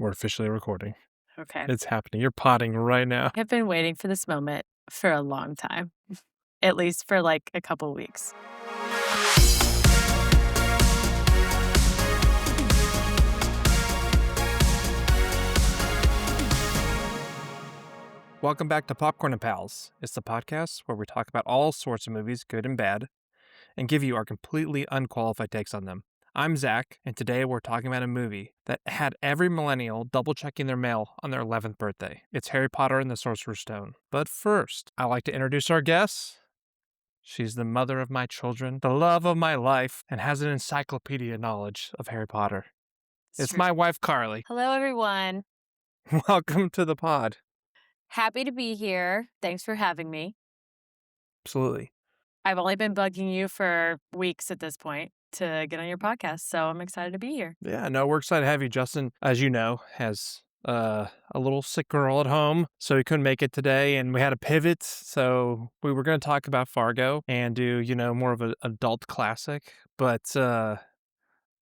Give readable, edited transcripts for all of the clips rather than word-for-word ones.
We're officially recording. Okay. It's happening. You're potting right now. I've been waiting for this moment for a long time, at least for like a couple weeks. Welcome back to Popcorn and Pals. It's the podcast where we talk about all sorts of movies, good and bad, and give you our completely unqualified takes on them. I'm Zach, and today we're talking about a movie that had every millennial double-checking their mail on their 11th birthday. It's Harry Potter and the Sorcerer's Stone. But first, I'd like to introduce our guest. She's the mother of my children, the love of my life, and has an encyclopedia knowledge of Harry Potter. It's my wife, Carly. Hello, everyone. Welcome to the pod. Happy to be here. Thanks for having me. Absolutely. I've only been bugging you for weeks at this point to get on your podcast, so I'm excited to be here. Yeah, no, we're excited to have you. Justin, as you know, has a little sick girl at home, so he couldn't make it today, and we had a pivot, so we were going to talk about Fargo and do, more of an adult classic, but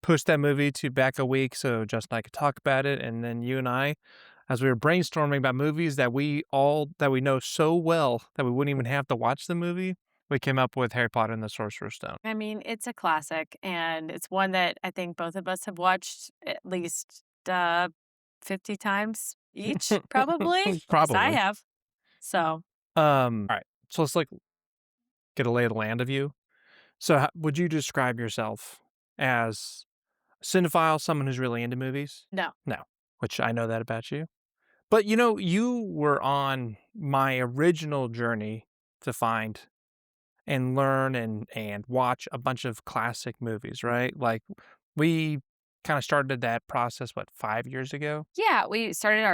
pushed that movie to back a week so Justin and I could talk about it, and then you and I, as we were brainstorming about movies that we know so well that we wouldn't even have to watch the movie, we came up with Harry Potter and the Sorcerer's Stone. I mean, it's a classic, and it's one that I think both of us have watched at least 50 times each, probably. 'Cause I Probably. have. So, All right. So let's get a lay of the land of you. So would you describe yourself as a cinephile, someone who's really into movies? no. No, which I know that about you. But you were on my original journey to find and learn and watch a bunch of classic movies, right? Like we kind of started that process, 5 years ago? Yeah, we started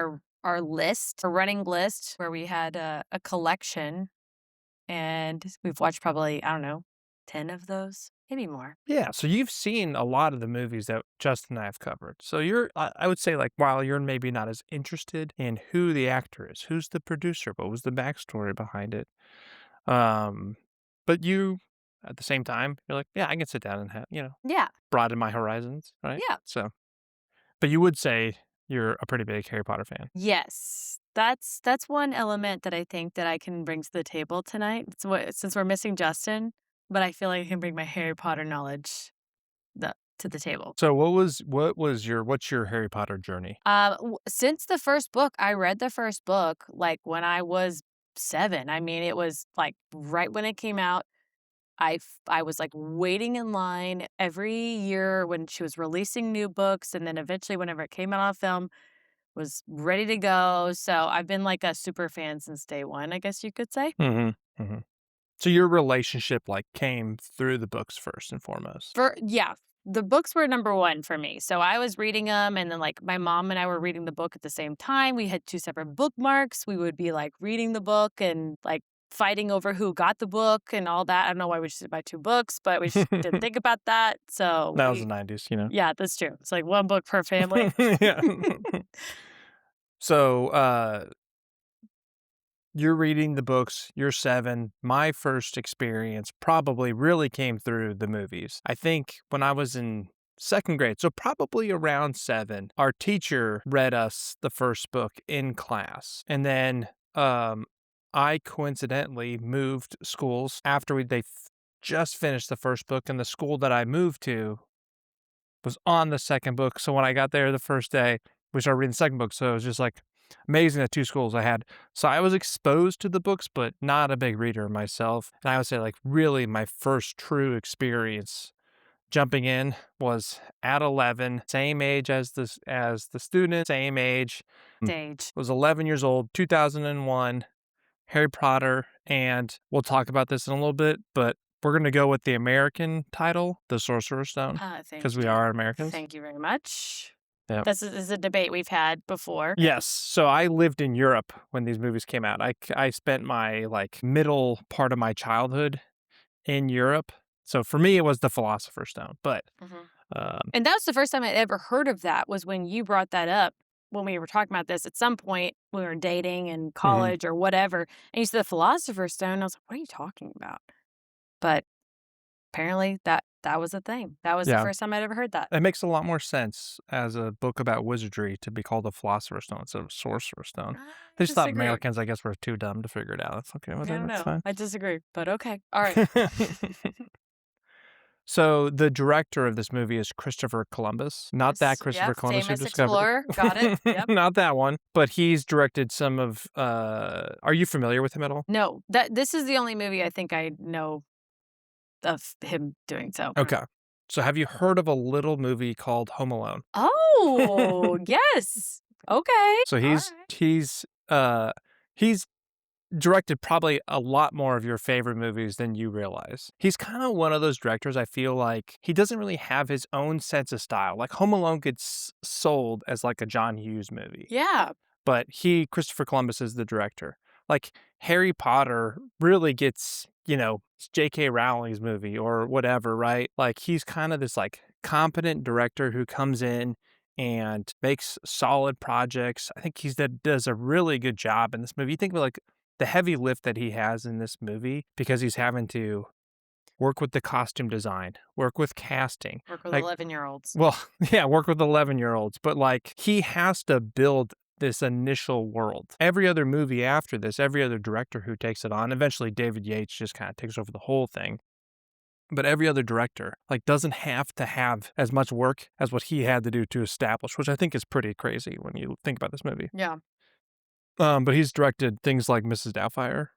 our list, a running list where we had a collection, and we've watched probably, I don't know, 10 of those, maybe more. Yeah, so you've seen a lot of the movies that Justin and I have covered. So I would say, while you're maybe not as interested in who the actor is, who's the producer, what was the backstory behind it, um, but you, at the same time, you're like, yeah, I can sit down and Yeah, broaden my horizons, right? yeah. So, but you would say you're a pretty big Harry Potter fan. Yes. That's one element that I think that I can bring to the table tonight. It's what since we're missing Justin, but I feel like I can bring my Harry Potter knowledge to the table. So what's your Harry Potter journey? Since the first book, I read the first book like when I was 7. I mean, it was like right when it came out. I was like waiting in line every year when she was releasing new books, and then eventually whenever it came out on film, was ready to go. So I've been like a super fan since day one, I guess you could say. Mm-hmm. Mm-hmm. So your relationship came through the books first and foremost. Yeah, the books were number one for me. So I was reading them, and then like my mom and I were reading the book at the same time. We had 2 separate bookmarks. We would be like reading the book and like fighting over who got the book and all that. I don't know why we just did buy 2 books, but we just didn't think about that. So That was the 90s, yeah, that's true. It's like 1 book per family. Yeah. So, you're reading the books, you're 7. My first experience probably really came through the movies. I think when I was in 2nd grade, so probably around 7, our teacher read us the first book in class. And then, I coincidentally moved schools after just finished the first book, and the school that I moved to was on the 2nd book. So when I got there the first day, we started reading the 2nd book. So it was just amazing the 2 schools I had. So I was exposed to the books, but not a big reader myself. And I would say really my first true experience jumping in was at 11, same age as the student, same age. Stage. Was 11 years old, 2001, Harry Potter, and we'll talk about this in a little bit, but we're going to go with the American title, The Sorcerer's Stone, Thank because we you. are Americans. Thank you very much. Yeah. This is a debate we've had before. Yes. So I lived in Europe when these movies came out. I spent my middle part of my childhood in Europe. So for me, it was the Philosopher's Stone. But And that was the first time I'd ever heard of that was when you brought that up when we were talking about this at some point when we were dating in college or whatever. And you said the Philosopher's Stone. I was like, what are you talking about? But apparently that that was a thing. That was the Yeah. first time I'd ever heard that. It makes a lot more sense as a book about wizardry to be called a Philosopher's Stone instead of Sorcerer's Stone. I They just thought disagree. Americans, I guess, were too dumb to figure it out. It's okay, I whatever, don't it's know. fine. I disagree, but okay. All right. So, the director of this movie is Christopher Columbus. Not that Yes, Christopher yep, Columbus who famous discovered explorer. Got it. Yep. not that one, but he's directed some of, are you familiar with him at all? No, this is the only movie I think I know of him doing so. Okay. So, have you heard of a little movie called Home Alone? Oh, yes. Okay. So, All he's right. he's, uh he's directed probably a lot more of your favorite movies than you realize. He's kind of one of those directors I feel like he doesn't really have his own sense of style. Like Home Alone gets sold as like a John Hughes movie, Yeah. but Christopher Columbus is the director. Like Harry Potter really gets, it's J.K. Rowling's movie or whatever, right? Like he's kind of this like competent director who comes in and makes solid projects. I think does a really good job in this movie. You think about like the heavy lift that he has in this movie because he's having to work with the costume design, work with casting. Work with Like, 11-year-olds. well, yeah, work with 11-year-olds, but like he has to build this initial world. Every other movie after this, every other director who takes it on, eventually David Yates just kind of takes over the whole thing. But every other director like doesn't have to have as much work as what he had to do to establish, which I think is pretty crazy when you think about this movie. Yeah. But he's directed things like Mrs. Doubtfire.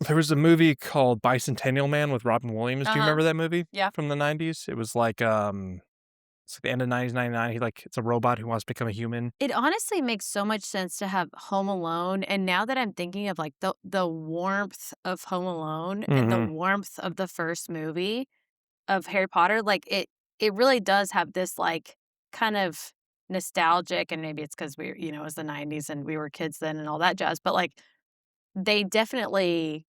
There was a movie called Bicentennial Man with Robin Williams. Do you Uh-huh. remember that movie? Yeah. From the 90s? It was like, it's like the end of 1999. It's a robot who wants to become a human. It honestly makes so much sense to have Home Alone, and now that I'm thinking of, like, the warmth of Home Alone and the Mhm. warmth of the first movie of Harry Potter, like, it really does have this, like, kind of nostalgic, and maybe it's 'cause it was the '90s and we were kids then and all that jazz, but, like, they definitely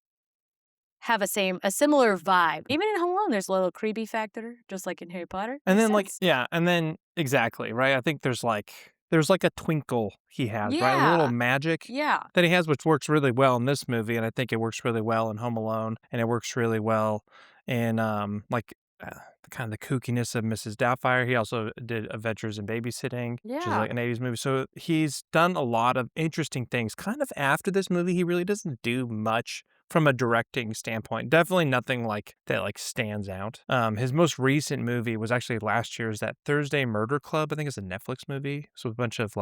have a similar vibe. Even in Home Alone, there's a little creepy factor, just like in Harry Potter. And Makes then, like sense. yeah, and then exactly, right? I think there's like a twinkle he has, right? A little Yeah. magic Yeah. that he has, which works really well in this movie, and I think it works really well in Home Alone, and it works really well in, the kind of the kookiness of Mrs. Doubtfire. He also did Adventures in Babysitting, which is Yeah. like an '80s movie. So he's done a lot of interesting things. Kind of after this movie, he really doesn't do much from a directing standpoint. Definitely nothing like that like stands out. His most recent movie was actually last year's that Thursday Murder Club. I think it's a Netflix movie. So a bunch of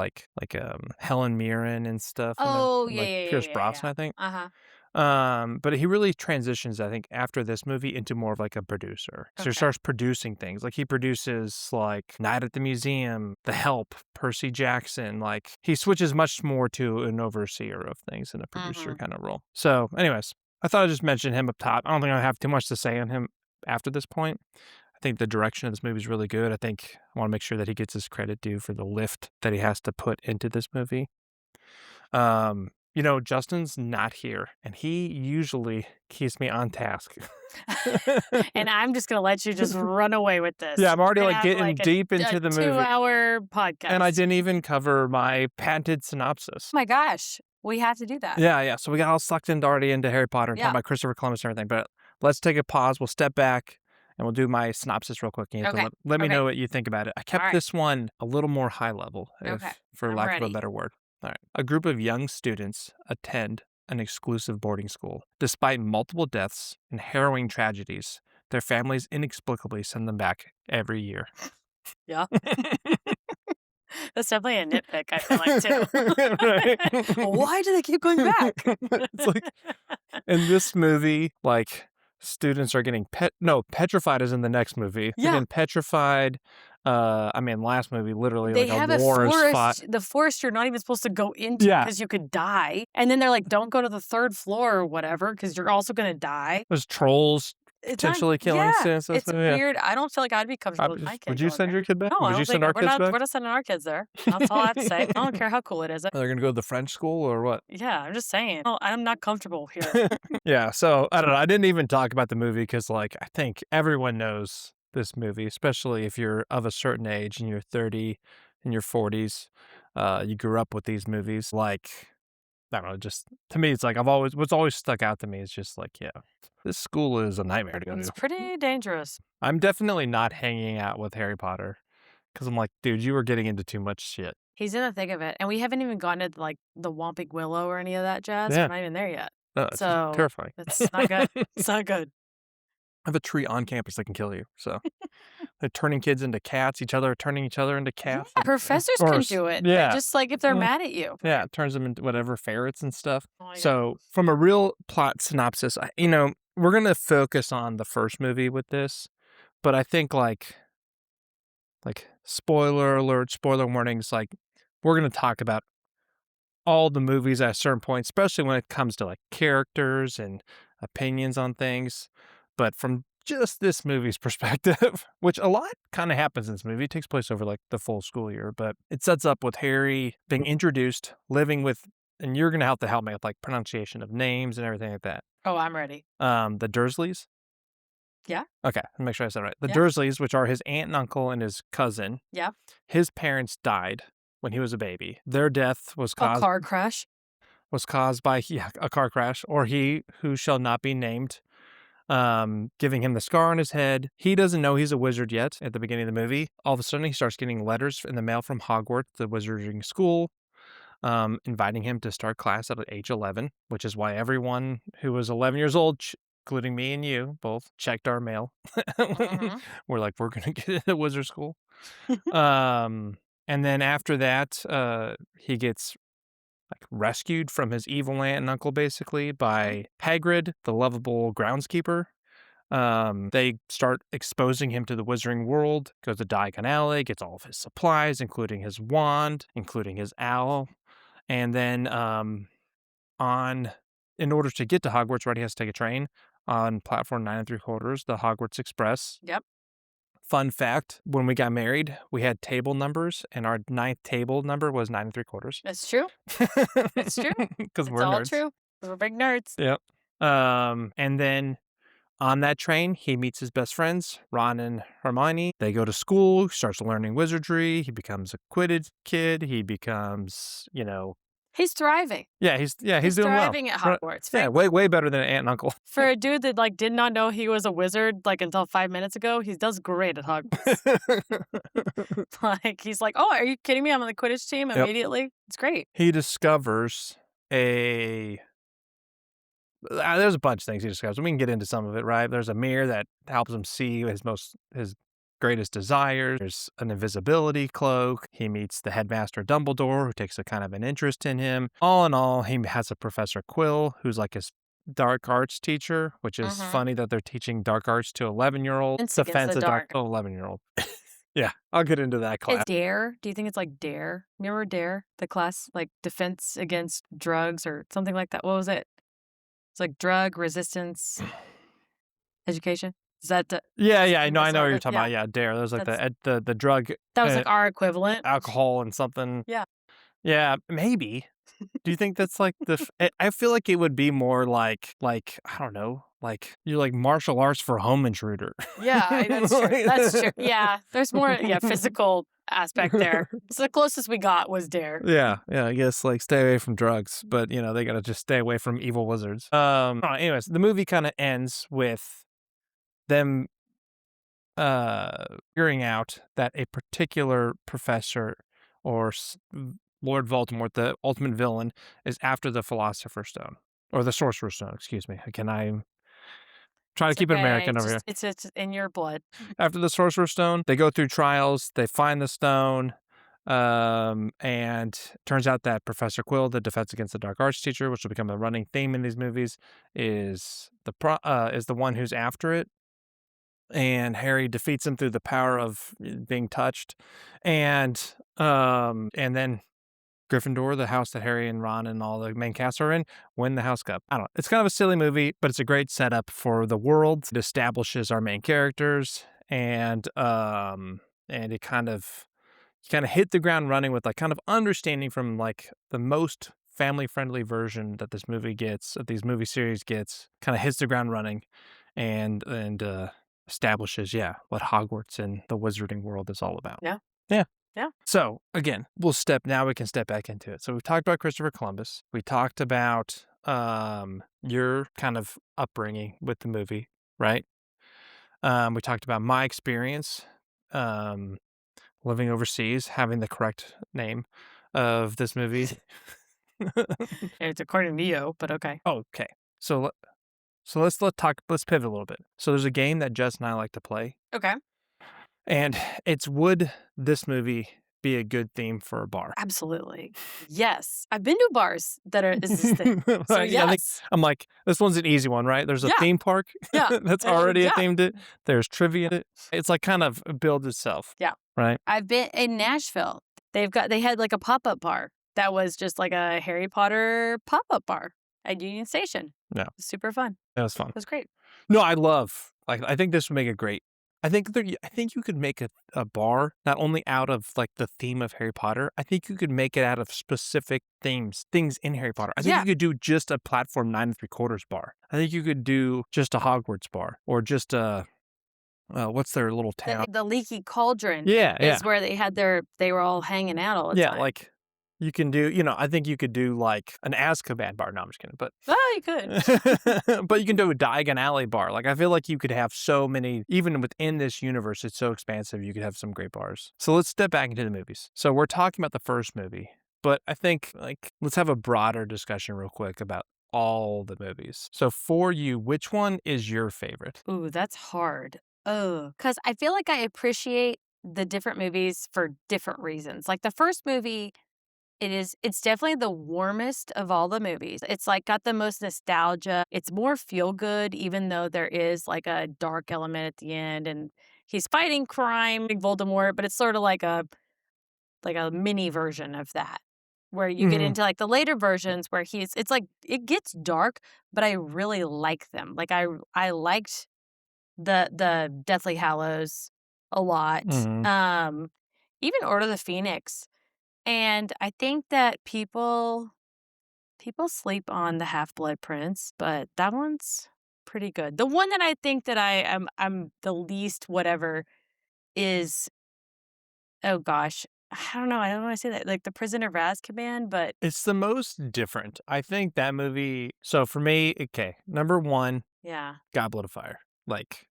Helen Mirren and stuff Oh, and yeah, like yeah, yeah, Pierce yeah, yeah. Brosnan, I think. Uh-huh. But he really transitions, I think, after this movie into more of like a producer. So he Okay. starts producing things. Like he produces like Night at the Museum, The Help, Percy Jackson. Like he switches much more to an overseer of things and a producer Mhm. kind of role. So, anyways, I thought I'd just mention him up top. I don't think I have too much to say on him after this point. I think the direction of this movie is really good. I think I want to make sure that he gets his credit due for the lift that he has to put into this movie. Justin's not here, and he usually keeps me on task. And I'm just gonna let you just run away with this. Yeah, I'm already We're like gonna have, getting like, deep a into the movie, 2-hour and I podcast. didn't even cover my patented Oh synopsis. my gosh. We have to do that. Yeah. So we got all sucked into already into Harry Potter and talking Yeah. about Christopher Columbus and everything. But let's take a pause. We'll step back and we'll do my synopsis real quick. And you have to Okay. let me Okay. know what you think about it. I kept Alright. this one a little more high level, Okay. for I'm lack of a ready. better word. All right. A group of young students attend an exclusive boarding school. Despite multiple deaths and harrowing tragedies, their families inexplicably send them back every year. Yeah. That's definitely a nitpick, I feel like, too. Right. Why do they keep going back? It's like in this movie, like students are getting petrified is in the next movie. They're Yeah. getting petrified. Last movie, literally They like a have a war is fought. forest the forest you're not even supposed to go into Yeah. because you could die, and then they're like, "Don't go to the 3rd floor or whatever because 'cause you're also gonna die." There's trolls It's not potentially killing yeah, students. it's Yeah. weird. I don't feel like I'd be comfortable with my kid Would you going send there. your kid back? No, I Would you don't send think our kids back? we're not sending our kids there. That's all I have to say. I don't care how cool it is. They're gonna go to the French school or what? Yeah, I'm just saying. Oh, I'm not comfortable here. Yeah, so I don't know. I didn't even talk about the movie because, like, I think everyone knows this movie, especially if you're of a certain age and you're 30, in your 40s. You grew up with these movies. Like, I don't know, just to me, it's like I've always what's always stuck out to me is just like, yeah, this school is a nightmare to go It's to. pretty dangerous. I'm definitely not hanging out with Harry Potter because I'm like, dude, you are getting into too much shit. He's in the thick of it, and we haven't even gotten to, like, the Whomping Willow or any of that jazz. We're Yeah, not even there yet. no, it's So, terrifying. it's not good. It's not good. I have a tree on campus that can kill you. So they're turning kids into cats. Each other are turning each other into Yeah, cats. professors Or can do it. They're yeah, just, like, if they're mm, mad at you. yeah, it turns them into whatever ferrets and stuff. Oh my god. So from a real plot synopsis, we're gonna focus on the first movie with this, but I think like spoiler alert, spoiler warnings, like we're gonna talk about all the movies at a certain point, especially when it comes to like characters and opinions on things. But from just this movie's perspective, which a lot kind of happens in this movie, it takes place over like the full school year, but it sets up with Harry being introduced, living with, and you're gonna have to help me with like pronunciation of names and everything like that. Oh, I'm ready. The Dursleys. Yeah, Okay, I'll make sure I said it right. The yeah, Dursleys, which are his aunt and uncle and his cousin, yeah. his parents died when he was a baby. Their death A car crash. was caused by a car crash, or he who shall not be named, giving him the scar on his head. He doesn't know he's a wizard yet at the beginning of the movie. All of a sudden, he starts getting letters in the mail from Hogwarts, the wizarding school, inviting him to start class at age 11, which is why everyone who was 11 years old, including me and you, both checked our mail. Mhm. We're like, we're going to get into wizard school. Um, and then after that, he gets like rescued from his evil aunt and uncle basically Mhm. by Hagrid, the lovable groundskeeper. They start exposing him to the wizarding world, goes to Diagon Alley, gets all of his supplies, including his wand, including his owl. And then on in order to get to Hogwarts, right, he has to take a train on platform 9 3/4, the Hogwarts Express. Yep, Fun fact, when we got married, we had table numbers, and our ninth table number was 9 3/4. it's true. It's true. Because It's we're all nerds. true. We're big nerds. Yep. And then on that train, he meets his best friends, Ron and Hermione. They go to school, starts learning wizardry. He becomes a Quidditch kid. He becomes, He's thriving. he's He's doing well. thriving at Right. Hogwarts. Yeah, way better than aunt and uncle. For a dude that, like, did not know he was a wizard, like, until 5 minutes ago, he does great at Hogwarts. Like, he's like, "Oh, are you kidding me? I'm on the Quidditch team Yep. immediately." It's great. He discovers a there's a bunch of things he discovers. We can get into some of it, right? There's a mirror that helps him see his greatest desires. There's an invisibility cloak. He meets the headmaster Dumbledore, who takes a kind of an interest in him. All in all, he has a Professor Quill, who's like his dark arts teacher, which is Mhm. funny that they're teaching dark arts to 11-year-old. It's against Defense the of dark dark. 11-year-old. Yeah, I'll get into that It's class. DARE. Do you think it's like DARE? Remember DARE? The class, like, Defense Against Drugs or something like that? What was it? It's like Drug Resistance Education? Is that the Yeah, I thing know, they I know what you're started? talking Yeah, about. Yeah, Dare. There's like that's the drug, that was, uh, like, our equivalent. alcohol, and something. Yeah. Yeah, maybe. Do you think that's like I feel like it would be more like I don't know, like you're like martial arts for home intruder. Yeah, that's true. That's true. Yeah, there's more, yeah, physical aspect there. So the closest we got was DARE. Yeah, I guess like stay away from drugs, but they gotta just stay away from evil wizards. Anyways, the movie kind of ends with them figuring out that a particular professor or Lord Voldemort, the ultimate villain, is after the Philosopher's Stone or the Sorcerer's Stone. Excuse me. Can I try to It's keep it okay. American over here? It's in your blood. After the Sorcerer's Stone, they go through trials. They find the stone. And turns out that Professor Quill, the Defense Against the Dark Arts teacher, which will become a running theme in these movies, is the one who's after it, and Harry defeats him through the power of being touched. And then Gryffindor, the house that Harry and Ron and all the main cast are in, win the House Cup. I don't know. It's kind of a silly movie, but it's a great setup for the world. It establishes our main characters, and it kind of you kind of hit the ground running with like kind of understanding from like the most family friendly version that this movie gets, that these movie series gets, kind of hits the ground running and establishes, yeah, what Hogwarts and the wizarding world is all about. Yeah. Yeah. Yeah. So again, we can step back into it. So we've talked about Christopher Columbus. We talked about your kind of upbringing with the movie, right? We talked about my experience um living overseas, having the correct name of this movie. It's according to Neo, but okay. Okay. So let's pivot a little bit. So there's a game that Jess and I like to play, Okay. and it's would this movie be a good theme for a bar? Absolutely. Yes. I've been to bars that are is this thing. So Right, yeah, I think yes. I'm like, this one's an easy one, right? There's a Yeah. theme park Yeah. that's already Yeah. themed it. There's trivia in it. It's like kind of builds itself, Yeah. right? I've been in Nashville. They had like a pop-up bar that was just like a Harry Potter pop-up bar at Union Station. No, Super fun. that was fun. It was great. No, I love like, I think this would make a great I think you could make a bar not only out of, like, the theme of Harry Potter, I think you could make it out of specific things in Harry Potter. I think Yeah. you could do just a platform 9 3/4 bar. I think you could do just a Hogwarts bar or just a what's their little town. The Leaky Cauldron Yeah, yeah. is where they were all hanging out all the Yeah, time. like, you can do I think you could do, like, an Azkaban bar. No, I'm just kidding, but Oh, you could. but you can do a Diagon Alley bar. Like, I feel like you could have so many even within this universe, it's so expansive, you could have some great bars. So let's step back into the movies. So we're talking about the first movie, but I think, like, let's have a broader discussion real quick about all the movies. So for you, which one is your favorite? Ooh, that's hard. Oh, because I feel like I appreciate the different movies for different reasons. Like the first movie, it's definitely the warmest of all the movies. It's like got the most nostalgia. It's more feel good, even though there is like a dark element at the end, and he's fighting crime, like Voldemort, but it's sort of like a mini version of that. Where you get Mhm. into like the later versions where it's like it gets dark, but I really like them. Like I liked the Deathly Hallows a lot. Mhm. Even Order of the Phoenix. And I think that people sleep on the Half-Blood Prince, but that one's pretty good. The one that I think that I'm the least whatever is oh gosh, I don't wanna say that, like, The Prisoner of Azkaban, but It's the most different. I think that movie so for me, okay, number 1, yeah. Goblet of Fire. Like,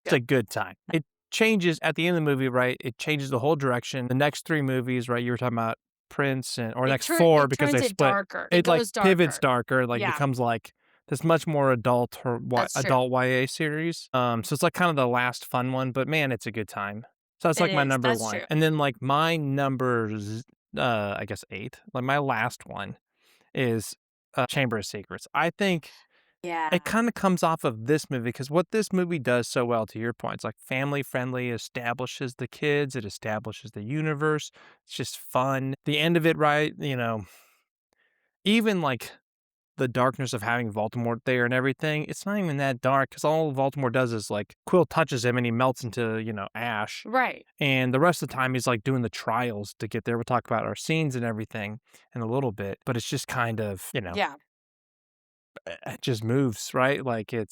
it's Yep. a good time. It changes at the end of the movie, right? It changes the whole direction. The next 3 movies, right, you were talking about Prince or next 4 It because turns they it split. darker. It It, like, goes pivots darker. darker, like, Yeah, becomes, like, this much more that's true. adult YA series. So it's, like, kind of the last fun one, but man, it's a good time. So that's, It like, my is, number that's 1. true. And then, like, my numbers, I guess 8, like, my last one is, Chamber of Secrets. I think it Yeah. kinda comes off of this movie because what this movie does so well, to your point, it's, like, family friendly, establishes the kids, it establishes the universe, it's just fun. The end of it, right, even, like, the darkness of having Voldemort there and everything, it's not even that dark because all Voldemort does is, like, Quill touches him and he melts into, ash, Right. and the rest of the time, he's, like, doing the trials to get there. We'll talk about our scenes and everything in a little bit, but it's just kind of, Yeah. it just moves, right? Like, and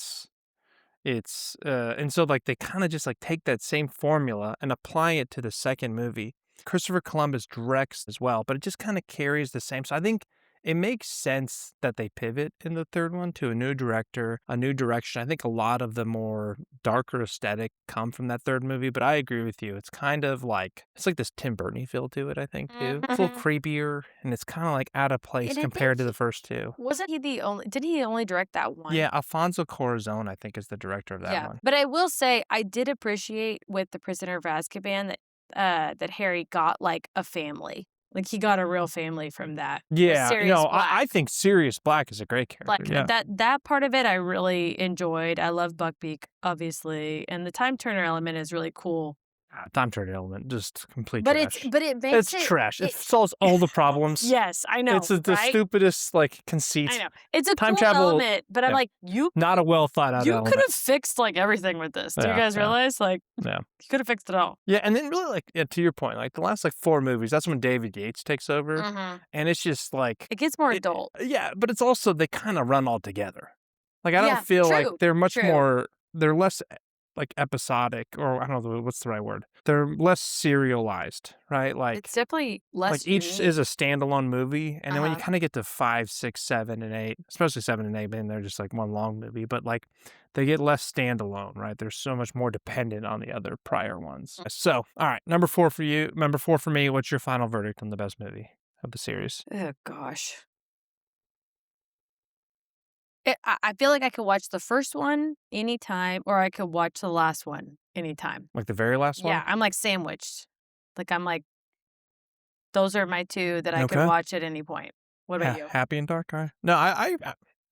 so, like, they kinda just, like, take that same formula and apply it to the second movie. Christopher Columbus directs as well, but it just kinda carries the same so I think it makes sense that they pivot in the third one to a new director, a new direction. I think a lot of the more darker aesthetic come from that third movie, but I agree with you. It's kind of like it's like this Tim Burton feel to it, I think, too. It's a little Mhm. creepier, and it's kinda, like, out of place And I think compared to the first 2. wasn't he the only didn't he only direct that Yeah, one? Alfonso Cuarón, I think, is the director of that Yeah, one. but I will say I did appreciate with The Prisoner of Azkaban that Harry got, like, a family. Like, he got a real family from that, with Yeah, Sirius I Black. think Sirius Black is a great character, Like, yeah. that part of it I really enjoyed. I love Buckbeak, obviously, and the time turner element is really cool. Time Turner Element, just complete But trash. it makes It's it trash, it it solves all the problems. Yes, I It's know, the right? stupidest, like, I conceit. know. It's a Time cool travel element, but I'm yeah, like, not a well thought out you could element. have fixed, like, everything with this. Do you Yeah, guys yeah, realize? Like, yeah. you could have fixed it all. Yeah, and then really, like, yeah, to your point, like, the last, like, 4 movies, that's when David Yates takes over, Mhm. and it's just, like, It gets more it adult. yeah, but it's also they kinda run all together. Like, I don't Yeah, feel like true, they're much true. more they're less like episodic, or I don't know what's the right word. They're less serialized, right? It's definitely less Each is unique. a standalone movie, and then when you Uh-huh. kinda get to 5, 6, 7, and 8, especially 7 and 8, man, they're just like one long movie, but, like, they get less standalone, right? They're so much more dependent on the other prior ones. So, alright, number 4 for me, what's your final verdict on the best movie of the series? Oh gosh. I feel like I could watch the first one anytime, or I could watch the last one anytime. Like, the very last Yeah, one? I'm, like, sandwiched. I'm like, those are my 2 that I could Okay. watch at any point. What about you? Happy and Dark, alright. No, I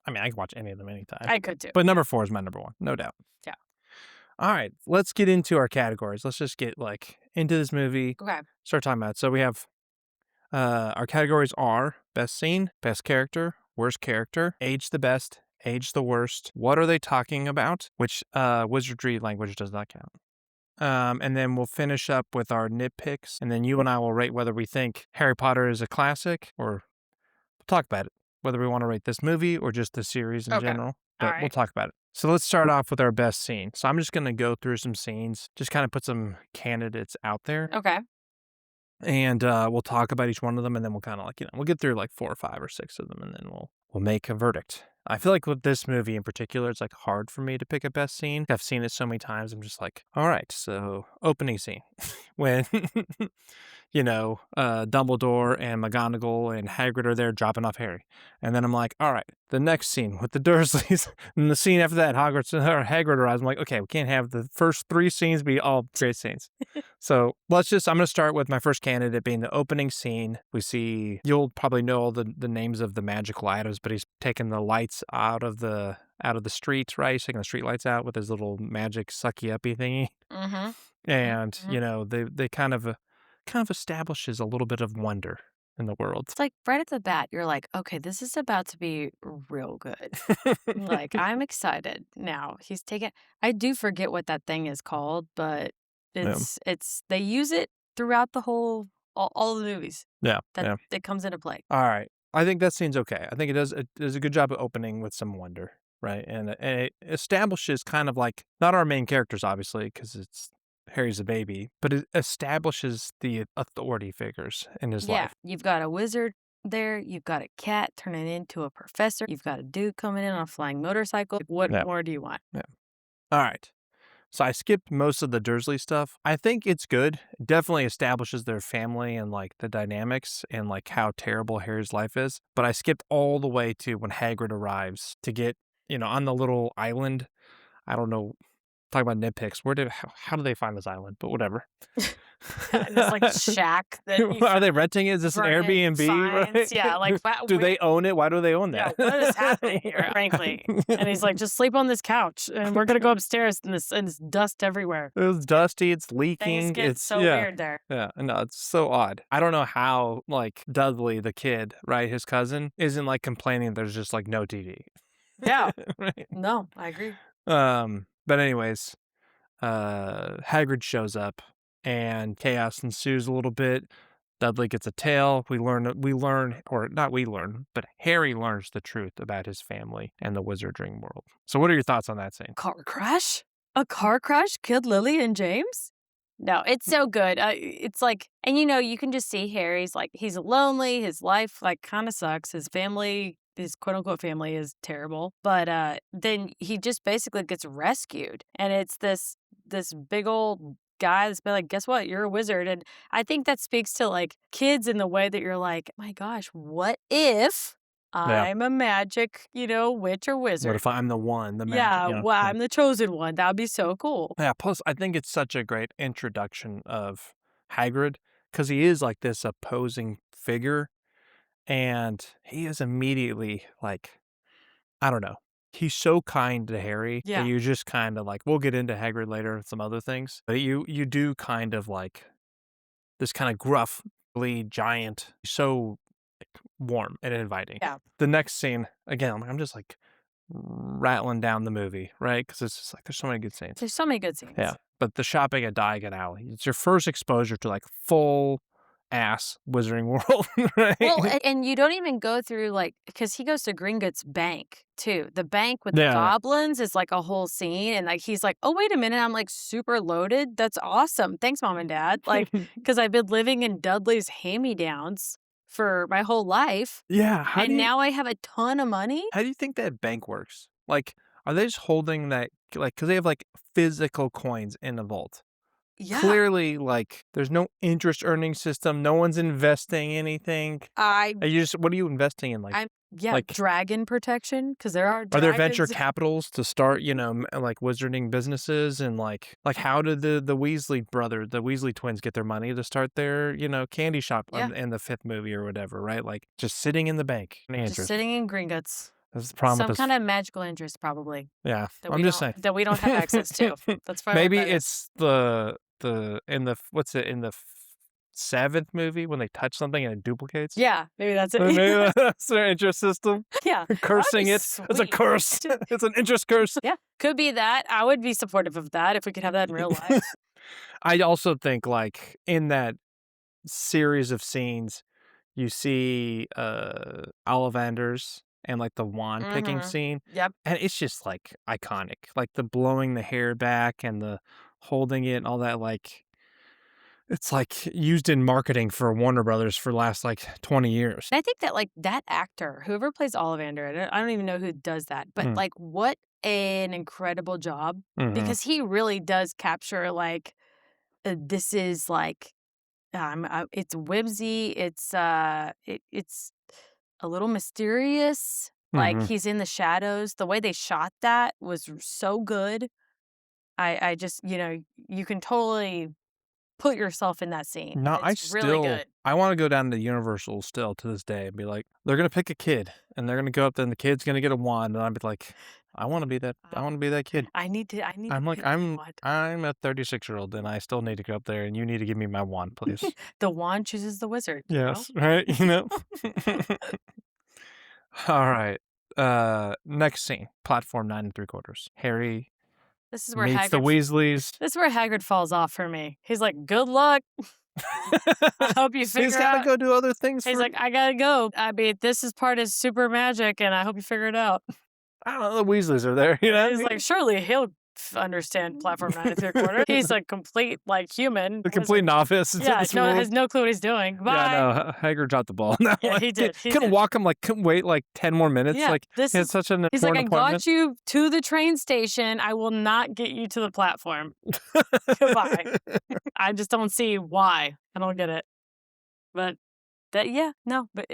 mean, I can watch any of them anytime, I could too, but yeah, number 4 is my number 1, no doubt. yeah. Alright, let's get into our categories. Let's just get, like, into this movie, Okay, start talking about it. So we have, our categories are best scene, best character, age the best, age the worst, what are they talking about, which, wizardry language does not count. And then we'll finish up with our nitpicks, and then you and I will rate whether we think Harry Potter is a classic, or we'll talk about it, whether we want to rate this movie or just the series in okay, general, but we'll alright, talk about it. So let's start off with our best scene. So I'm just going to go through some scenes, just kind of put some candidates out there, okay, and we'll talk about each one of them, and then we'll kind of like, we'll get through like 4 or 5 or 6 of them, and then we'll make a verdict. I feel like with this movie in particular, it's like hard for me to pick a best scene. I've seen it so many times. I'm just like, all right, so opening scene when Dumbledore and McGonagall and Hagrid are there dropping off Harry. And then I'm like, all right, the next scene with the Dursleys. And the scene after that, Hogwarts or Hagrid arrives. I'm like, okay, we can't have the first 3 scenes be all great scenes. So I'm going to start with my first candidate being the opening scene. We see, you'll probably know all the names of the magical items, but he's taking the lights out of the streets, right? He's taking the street lights out with his little magic sucky uppy thingy. mhm, mhm, And, mhm. they kind of establishes a little bit of wonder in the world. It's like, right at the bat, you're like, "Okay, this is about to be real good." Like, I'm excited now. He's taking I do forget what that thing is called, but Yeah, it's they use it throughout the whole all the movies yeah, that yeah. it comes into play. All right. I think that scene's okay. I think it does a good job of opening with some wonder, right? And it establishes kind of like not our main characters, obviously, because it's Harry's a baby, but it establishes the authority figures in his Yeah, life. you've got a wizard there, you've got a cat turning into a professor, you've got a dude coming in on a flying motorcycle. What Yeah, more do you want? yeah. All right. So I skipped most of the Dursley stuff. I think it's good. It definitely establishes their family and like the dynamics and like how terrible Harry's life is. But I skipped all the way to when Hagrid arrives to get, on the little island. I don't know. Talk about nitpicks. How do they find this island? But whatever. This, like, shack that you Are they renting it? Is this an Vernon Airbnb? finds, Right? yeah, like, wow, Do they own it? Why do they own yeah, that? what is happening here, frankly? And he's like, "Just sleep on this couch, and we're gonna go upstairs, and it's dust everywhere." It's dusty, it's Things leaking, get it's so yeah. weird there. Yeah, no, it's so odd. I don't know how, like, Dudley, the kid, right, his cousin, isn't, like, complaining there's just, like, no TV. Yeah. Right? No, I agree. But anyways, Hagrid shows up, and chaos ensues a little bit. Dudley gets a tail. Or not we learn, but Harry learns the truth about his family and the wizarding world. So what are your thoughts on that scene? Car crash? A car crash killed Lily and James? No, it's so good. It's like, and you can just see Harry's like, he's lonely. His life like kind of sucks. His family, his quote unquote family is terrible. But then he just basically gets rescued. And it's this big old guy that's been like, guess what? You're a wizard. And I think that speaks to like kids in the way that you're like, my gosh, what if Yeah. I'm a magic, witch or What wizard? if I'm the one, the magic, Yeah, well, yeah. I'm the chosen one. That would be so cool. Yeah, plus I think it's such a great introduction of Hagrid because he is like this opposing figure, and he is immediately like, I don't know. He's so kind to Harry that Yeah. you just kind of like, we'll get into Hagrid later and some other things, but you do kind of like this kind of gruffly giant, so like, warm and inviting. Yeah. The next scene, again, I'm just like rattling down the movie, right? Because it's just like there's so many good scenes. There's so many good scenes. Yeah, but the shopping at Diagon Alley, it's your first exposure to, like, full ass Wizarding World, Well, right? and you don't even go through, like, because he goes to Gringotts Bank, too. The bank with the Yeah. goblins is, like, a whole scene, and, like, he's like, "Oh, wait a minute, I'm, like, super loaded? That's awesome. Thanks, mom and dad." Like, because 'cause I've been living in Dudley's hand-me-downs for my whole life, Yeah, and now I have a ton of money? how do you think that bank works? Like, are they just holding that like, because they have, like, physical coins in the vault. Yeah. Clearly, like, there's no interest earning system, no one's investing anything. I You just what are you investing in? I'm yeah, Like, dragon protection because there are are there venture dragons. capitals to start, like, wizarding businesses? And, like, how did the Weasley twins get their money to start their, candy shop Yeah, in the 5th movie or whatever, right? Like, just sitting in the bank. Any just interest. sitting in Gringotts. That's the problem with Some this. kinda magical interest probably Yeah, I'm just saying. that we don't have access to. That's probably what Maybe that is. it's the in the what's it in the 7th movie when they touch something and it duplicates? Yeah, maybe that's it. Maybe that's their interest system, Yeah, that would be cursing it. It's a sweet. curse. It's an interest curse. Yeah, could be that. I would be supportive of that if we could have that in real life. I also think, like, in that series of scenes, you see, Ollivanders and, like, the wand picking Mhm. scene, Yep. and it's just, like, iconic. Like, the blowing the hair back and the holding it and all that, like, it's, like, used in marketing for Warner Brothers for the last, like, 20 years. And I think that, like, that actor, whoever plays Ollivander, I don't even know who does that, but, Mm, like, what an incredible job mhm. because he really does capture, like, this is, like, it's whimsy, it's a little mysterious, like, Mhm. he's in the shadows. The way they shot that was so good. I just you can totally put yourself in that scene. No, It's really good. I wanna go down to Universal still to this day and be like, they're gonna pick a kid, and they're gonna go up there, and the kid's gonna get a wand, and I'll be like, I Uh, wanna be that kid." I need to I'm like, pick my wand. I'm a 36-year-old, and I still need to go up there, and you need to give me my wand, please." The wand chooses the wizard. Yes, right, you know? Alright, next scene, platform 9 3/4. Harry This is where meets the Hagrid Weasleys. this is where Hagrid falls off for me. He's like, "Good luck. I hope you He's figure gotta out." go do other things He's for like, "I gotta go. I mean, this is part is super magic, and I hope you figure it out." I don't know, the Weasleys are there, He's like, "Surely he'll understand platform 9 3/4. He's a complete, like, human The complete wizard." novice to Yeah, this no, world. has no clue what he's doing. Yeah, I "Bye." know, Hager dropped the ball on that Yeah, one. he did, he Couldn't did. walk him, like, couldn't wait, like, 10 more minutes, Yeah, like, this he had is such an he's like, "I important appointment. got you to the train station. I will not get you to the platform. Goodbye." I just don't see why. I don't get it. But that yeah, no, but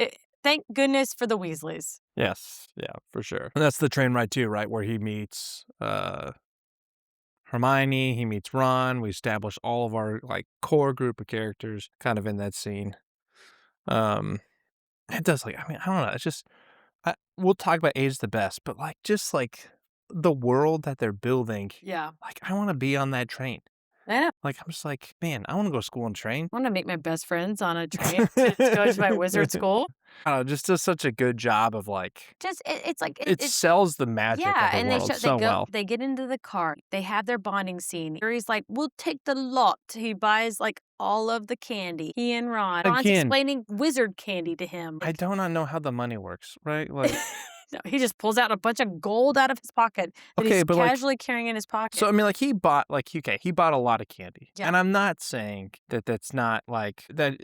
thank goodness for the Weasleys. Yes, yeah, for sure. And that's the train ride too, right, where he meets, Hermione, he meets Ron, we establish all of our, like, core group of characters kind of in that scene. Um, it does, like I mean, I don't know, it's just we'll talk about age the best, but, like, just, like, the world that they're building, Yeah. like, I wanna be on that train. I know. Like, I'm just like, "Man, I wanna go to school on train." I wanna make my best friends on a train to go to my wizard school. I don't know, just does such a good job of, like Just it's like it it's sells the magic yeah, of the and world so well. they get into the car. They have their bonding scene. Harry's like, "We'll take the lot." He buys, like, all of the candy. He and Ron. Ron's Again, explaining wizard candy to him. I Like, do not know how the money works, right? Like, no, he just pulls out a bunch of gold out of his pocket that okay, he's but, like casually carrying in his so, pocket. I mean, like, he bought a lot of candy, Yeah. and I'm not saying that that's not, like that,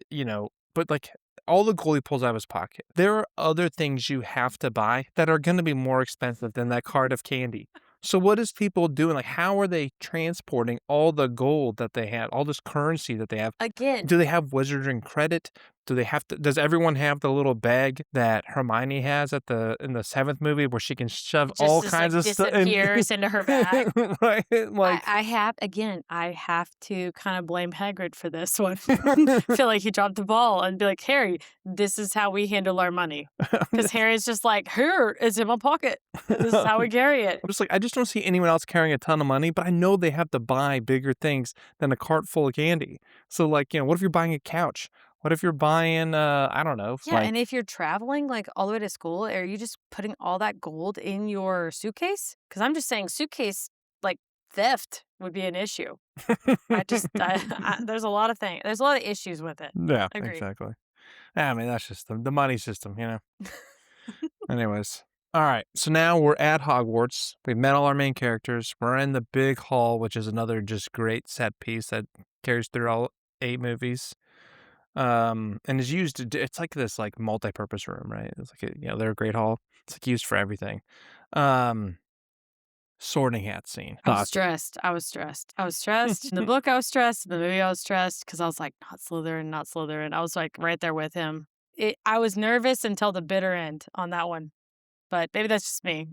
but, like, all the gold he pulls out of his pocket, there are other things you have to buy that are gonna be more expensive than that cart of candy. So what is people doing? Like, how are they transporting all the gold that they have, all this currency that they have? Again, Do they have wizarding credit? Do they have to does everyone have the little bag that Hermione has in the 7th movie where she can shove all just like kinds of stuff in disappears into her bag. right? Like I have to kind of blame Hagrid for this one. Feel like he dropped the ball and be like, Harry, this is how we handle our money. Because Harry's just like, here, it's in my pocket. And this is how we carry it. I'm just like, I just don't see anyone else carrying a ton of money, but I know they have to buy bigger things than a cart full of candy. So, like, what if you're buying a couch? What if you're buying, I don't know, Yeah, and like, if you're traveling like all the way to school, are you just putting all that gold in your suitcase? Because I'm just saying suitcase like theft. would be an issue. There's a lot of things. There's a lot of issues with it. Yeah, Agreed. exactly. I mean, that's just the money system. Anyways. All right. So now we're at Hogwarts. We've met all our main characters. We're in the big hall, which is another just great set piece that carries through all 8 movies. And is used it's like this like multi-purpose room, right? It's like they're a great hall. It's like used for everything. Um Sorting hat scene. I was stressed. I was stressed. I was stressed. In the book, I was stressed. In the movie, I was stressed because I was like, not Slytherin, not Slytherin. I was like right there with him. I was nervous until the bitter end on that one, but maybe that's just me.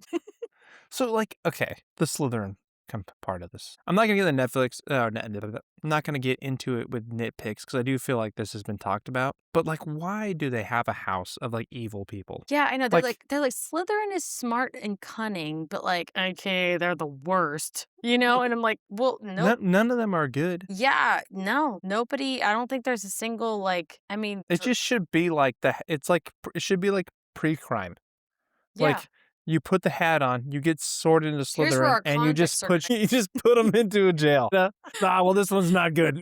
So, like, okay, the Slytherin part of this. I'm not gonna get the Netflix. I'm not gonna get into it with nitpicks because I do feel like this has been talked about. But like, why do they have a house of like evil people? Yeah, I know. Like, They're like Slytherin is smart and cunning, but like, okay, they're the worst, you know? And I'm like, well, nope. none of them are good. Yeah, no, nobody. I don't think there's a single like. I mean, It just should be like It's like it should be like pre-crime. yeah. Like, you put the hat on, you get sorted into Here's where Slytherin, our and you convicts just are put gonna. you just put them into a jail. Well, this one's not good.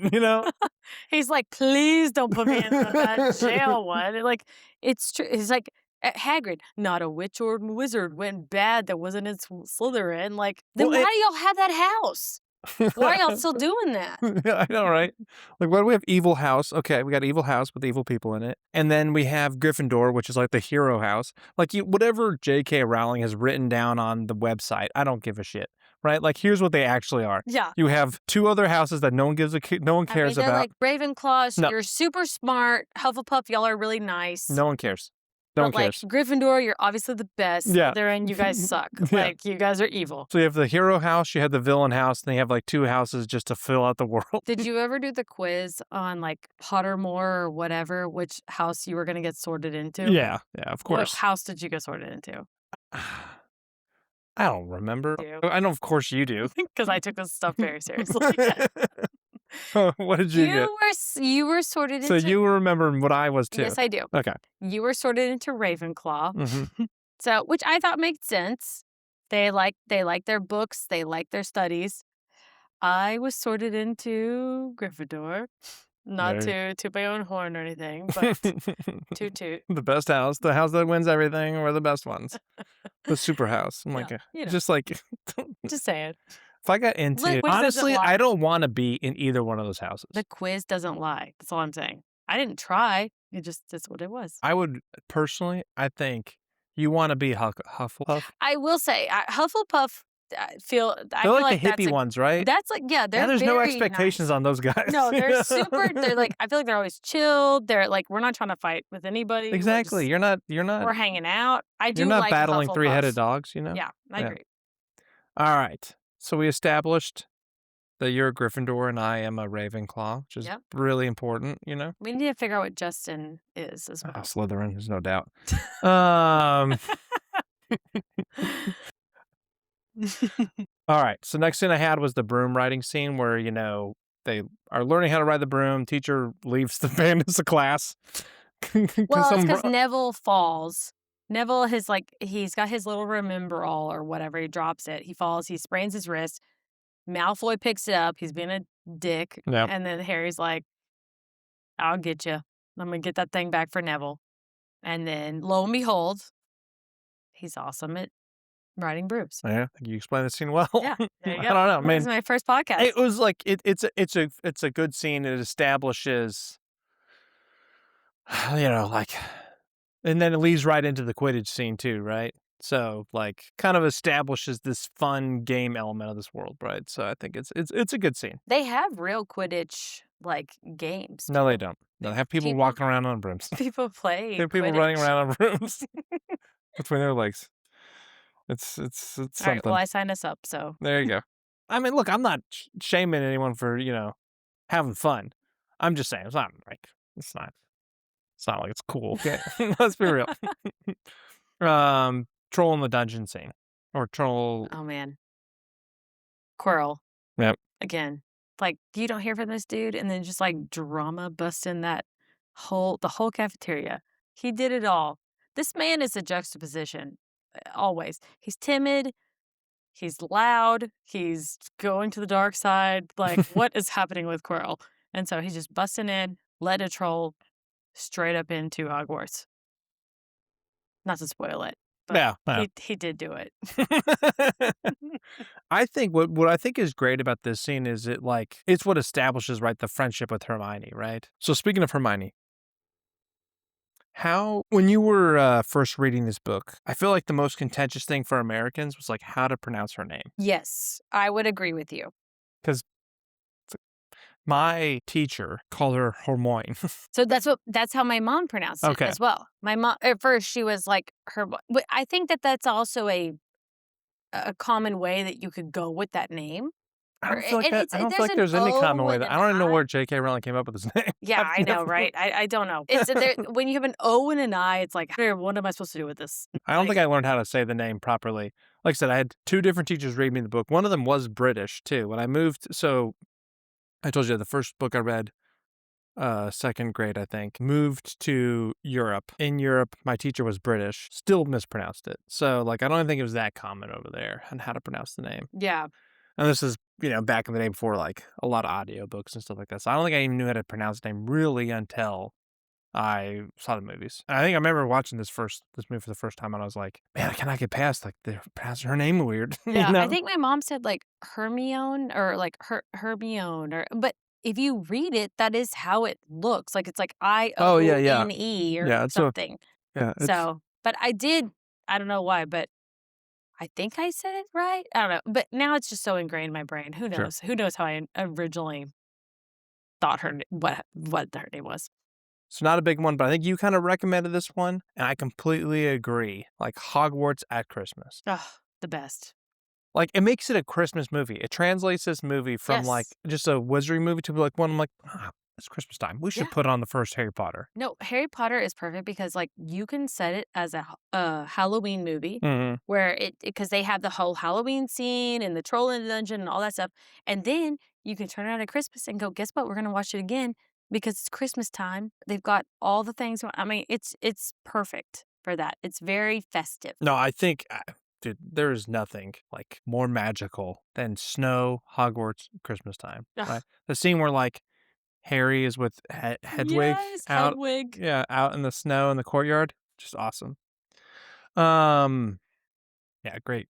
He's like, please don't put me in that jail one. And, like, it's true. He's like, Hagrid, not a witch or wizard went bad that wasn't in Slytherin. Like, then Well, why do y'all have that house? Why are y'all still doing that? Yeah, I know, right? Like, why do we have Evil House? Okay, we got Evil House with evil people in it, and then we have Gryffindor, which is like the hero house. Like, whatever J.K. Rowling has written down on the website, I don't give a shit, right? Like, here's what they actually are. Yeah. You have 2 other houses that no one no one I mean, cares they're about. like Ravenclaws, No. you're super smart. Hufflepuff, y'all are really nice. No one cares. No one But like cares. Gryffindor, you're obviously the best. Yeah. Slytherin, you guys suck. Yeah. Like, you guys are evil. So you have the hero house, you have the villain house, and then you have like 2 houses just to fill out the world. Did you ever do the quiz on like Pottermore or whatever, which house you were going to get sorted into? Yeah, of What course. house did you get sorted into? I don't remember. Do. I know, of course you do. Because I took this stuff very seriously. What did you get? You were sorted So into. you remember what I was too. Yes, I do. Okay. You were sorted into Ravenclaw. Mhm. So, which I thought made sense. They like their books, they like their studies. I was sorted into Gryffindor. Not to toot my own horn or anything, but toot toot. The best house, the house that wins everything. We're the best ones. The super house. I'm like, you know. just like, Just saying. if I got into, Which doesn't honestly, lie. I don't want to be in either one of those houses. The quiz doesn't lie. That's all I'm saying. I didn't try. That's what it was. I would personally, I think you want to be Hufflepuff. I will say, Hufflepuff. I feel They're like the that's hippie ones, right? That's like they're There's no very expectations nice. on those guys. No, they're super. They're like I feel like they're always chilled. They're like we're not trying to fight with anybody. Exactly. You're not. We're hanging out. I do You're not like battling Hufflepuffs. 3-headed dogs. Yeah, I agree. All right. So we established that you're a Gryffindor and I am a Ravenclaw, which is really important. We need to figure out what Justin is as well. Slytherin, there's no doubt. All right. So next thing I had was the broom riding scene where, they are learning how to ride the broom. Teacher leaves the abandons the class. Well, it's because Neville falls. Neville he's got his little remember all or whatever. He drops it. He falls. He sprains his wrist. Malfoy picks it up. He's being a dick. Yep. And then Harry's like, I'll get you. I'm going to get that thing back for Neville. And then lo and behold, he's awesome at riding brooms. Yeah, I think you explained the scene well. Yeah, there you go. I don't know. This is my first podcast. It was like it's a good scene. It establishes, like, and then it leads right into the Quidditch scene too, right? So like, kind of establishes this fun game element of this world, right? So I think it's a good scene. They have real Quidditch games. No, they don't. They have people walking around on brooms. People play. They have people Quidditch. running around on brooms between their legs. It's something. All right, well, I signed us up, so. There you go. I mean, look, I'm not shaming anyone for, having fun. I'm just saying, it's not like it's cool. Okay. Let's be real. Troll in the dungeon scene. Or troll. Oh, man. Quirrell. Yep. Again. Like, you don't hear from this dude, and then just, drama busting the whole cafeteria. He did it all. This man is a juxtaposition. Always. He's timid. He's loud. He's going to the dark side. Like, what is happening with Quirrell? And so he's just busting in, led a troll straight up into Hogwarts. Not to spoil it, but Yeah, yeah. he did do it. I think what I think is great about this scene is it's what establishes, right, the friendship with Hermione, right? So speaking of Hermione, how when you were, first reading this book, I feel like the most contentious thing for Americans was, like, how to pronounce her name, Yes, I would agree with you. 'cause my teacher called her Hermione. So that's how my mom pronounced it Okay. as well. My mom at first she was like her, but I think that that's also a common way that you could go with that name. Or I don't feel there's like an there's any common O way and that an I don't even know I. where J.K. Rowling came up with this name. Yeah, I've I know, never right? I don't know. It's there when you have an O and an I, it's like, what am I supposed to do with this? I don't Like, think I learned how to say the name properly. Like I said, I had 2 different teachers read me the book. One of them was British too. When I moved so I told you the first book I read, 2nd grade, I think, moved to Europe. In Europe, my teacher was British, still mispronounced it. So, like, I don't even think it was that common over there on how to pronounce the name. yeah. And this is, back in the day before, like, a lot of audiobooks and stuff like that. So I don't think I even knew how to pronounce the name really until I saw the movies. And I think I remember watching this movie for the first time, and I was like, "Man, I cannot get past, like, they're pronouncing her name weird," you Yeah, I know? think my mom said, like, Hermione or, like, Hermione or but if you read it, that is how it looks, like, it's like Oh, yeah, yeah. Ione or Yeah, something. it's So but I don't know why, but I think I said it right? I don't know, but now it's just so ingrained in my brain, who sure. knows? Who knows how I originally thought what her name was. It's not a big one, but I think you kinda recommended this one, and I completely agree. Like, Hogwarts at Christmas. Ugh, the best. Like, it makes it a Christmas movie. It translates this movie from, like, Yes. just a wizarding movie to, like, one I'm like, "Ah, it's Christmas time. We should Yeah. put on the first Harry Potter." No, Harry Potter is perfect because, like, you can set it as a Halloween movie Mhm. where it because they have the whole Halloween scene and the troll in the dungeon and all that stuff, and then you can turn around at Christmas and go, "Guess what? We're gonna watch it again because it's Christmas time." They've got all the things I mean, it's perfect for that. It's very festive. No, I think, dude, there is nothing, like, more magical than snow, Hogwarts, Christmas time, right? Ugh, The scene where, like, Harry is with Hedwig yes, out Hedwig. yeah, out in the snow in the courtyard, just awesome. Um, yeah, great,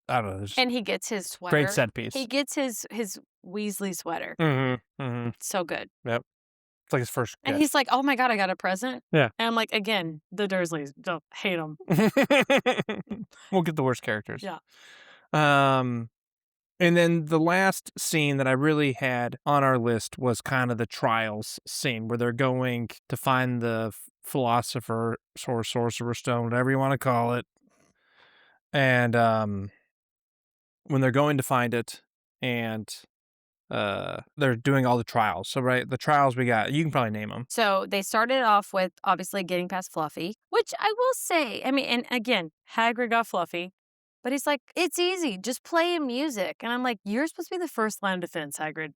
I don't know, just And he gets his great sweater. set He piece. gets his Weasley sweater. Mhm, mhm, So good. yep, it's like his first And gift. he's like, "Oh my god, I got a present?" Yeah. And I'm like, "Again, the Dursleys, don't hate them." We'll get the worst characters. Yeah. Um, and then the last scene that I really had on our list was kind of the trials scene where they're going to find the philosopher or sorcerer stone, whatever you want to call it. And when they're going to find it and they're doing all the trials. So right, the trials we got, you can probably name them. So they started off with obviously getting past Fluffy, which I will say, I mean, and again, Hagrid got Fluffy, but he's like, "It's easy, just play him music." And I'm like, "You're supposed to be the first line of defense, Hagrid."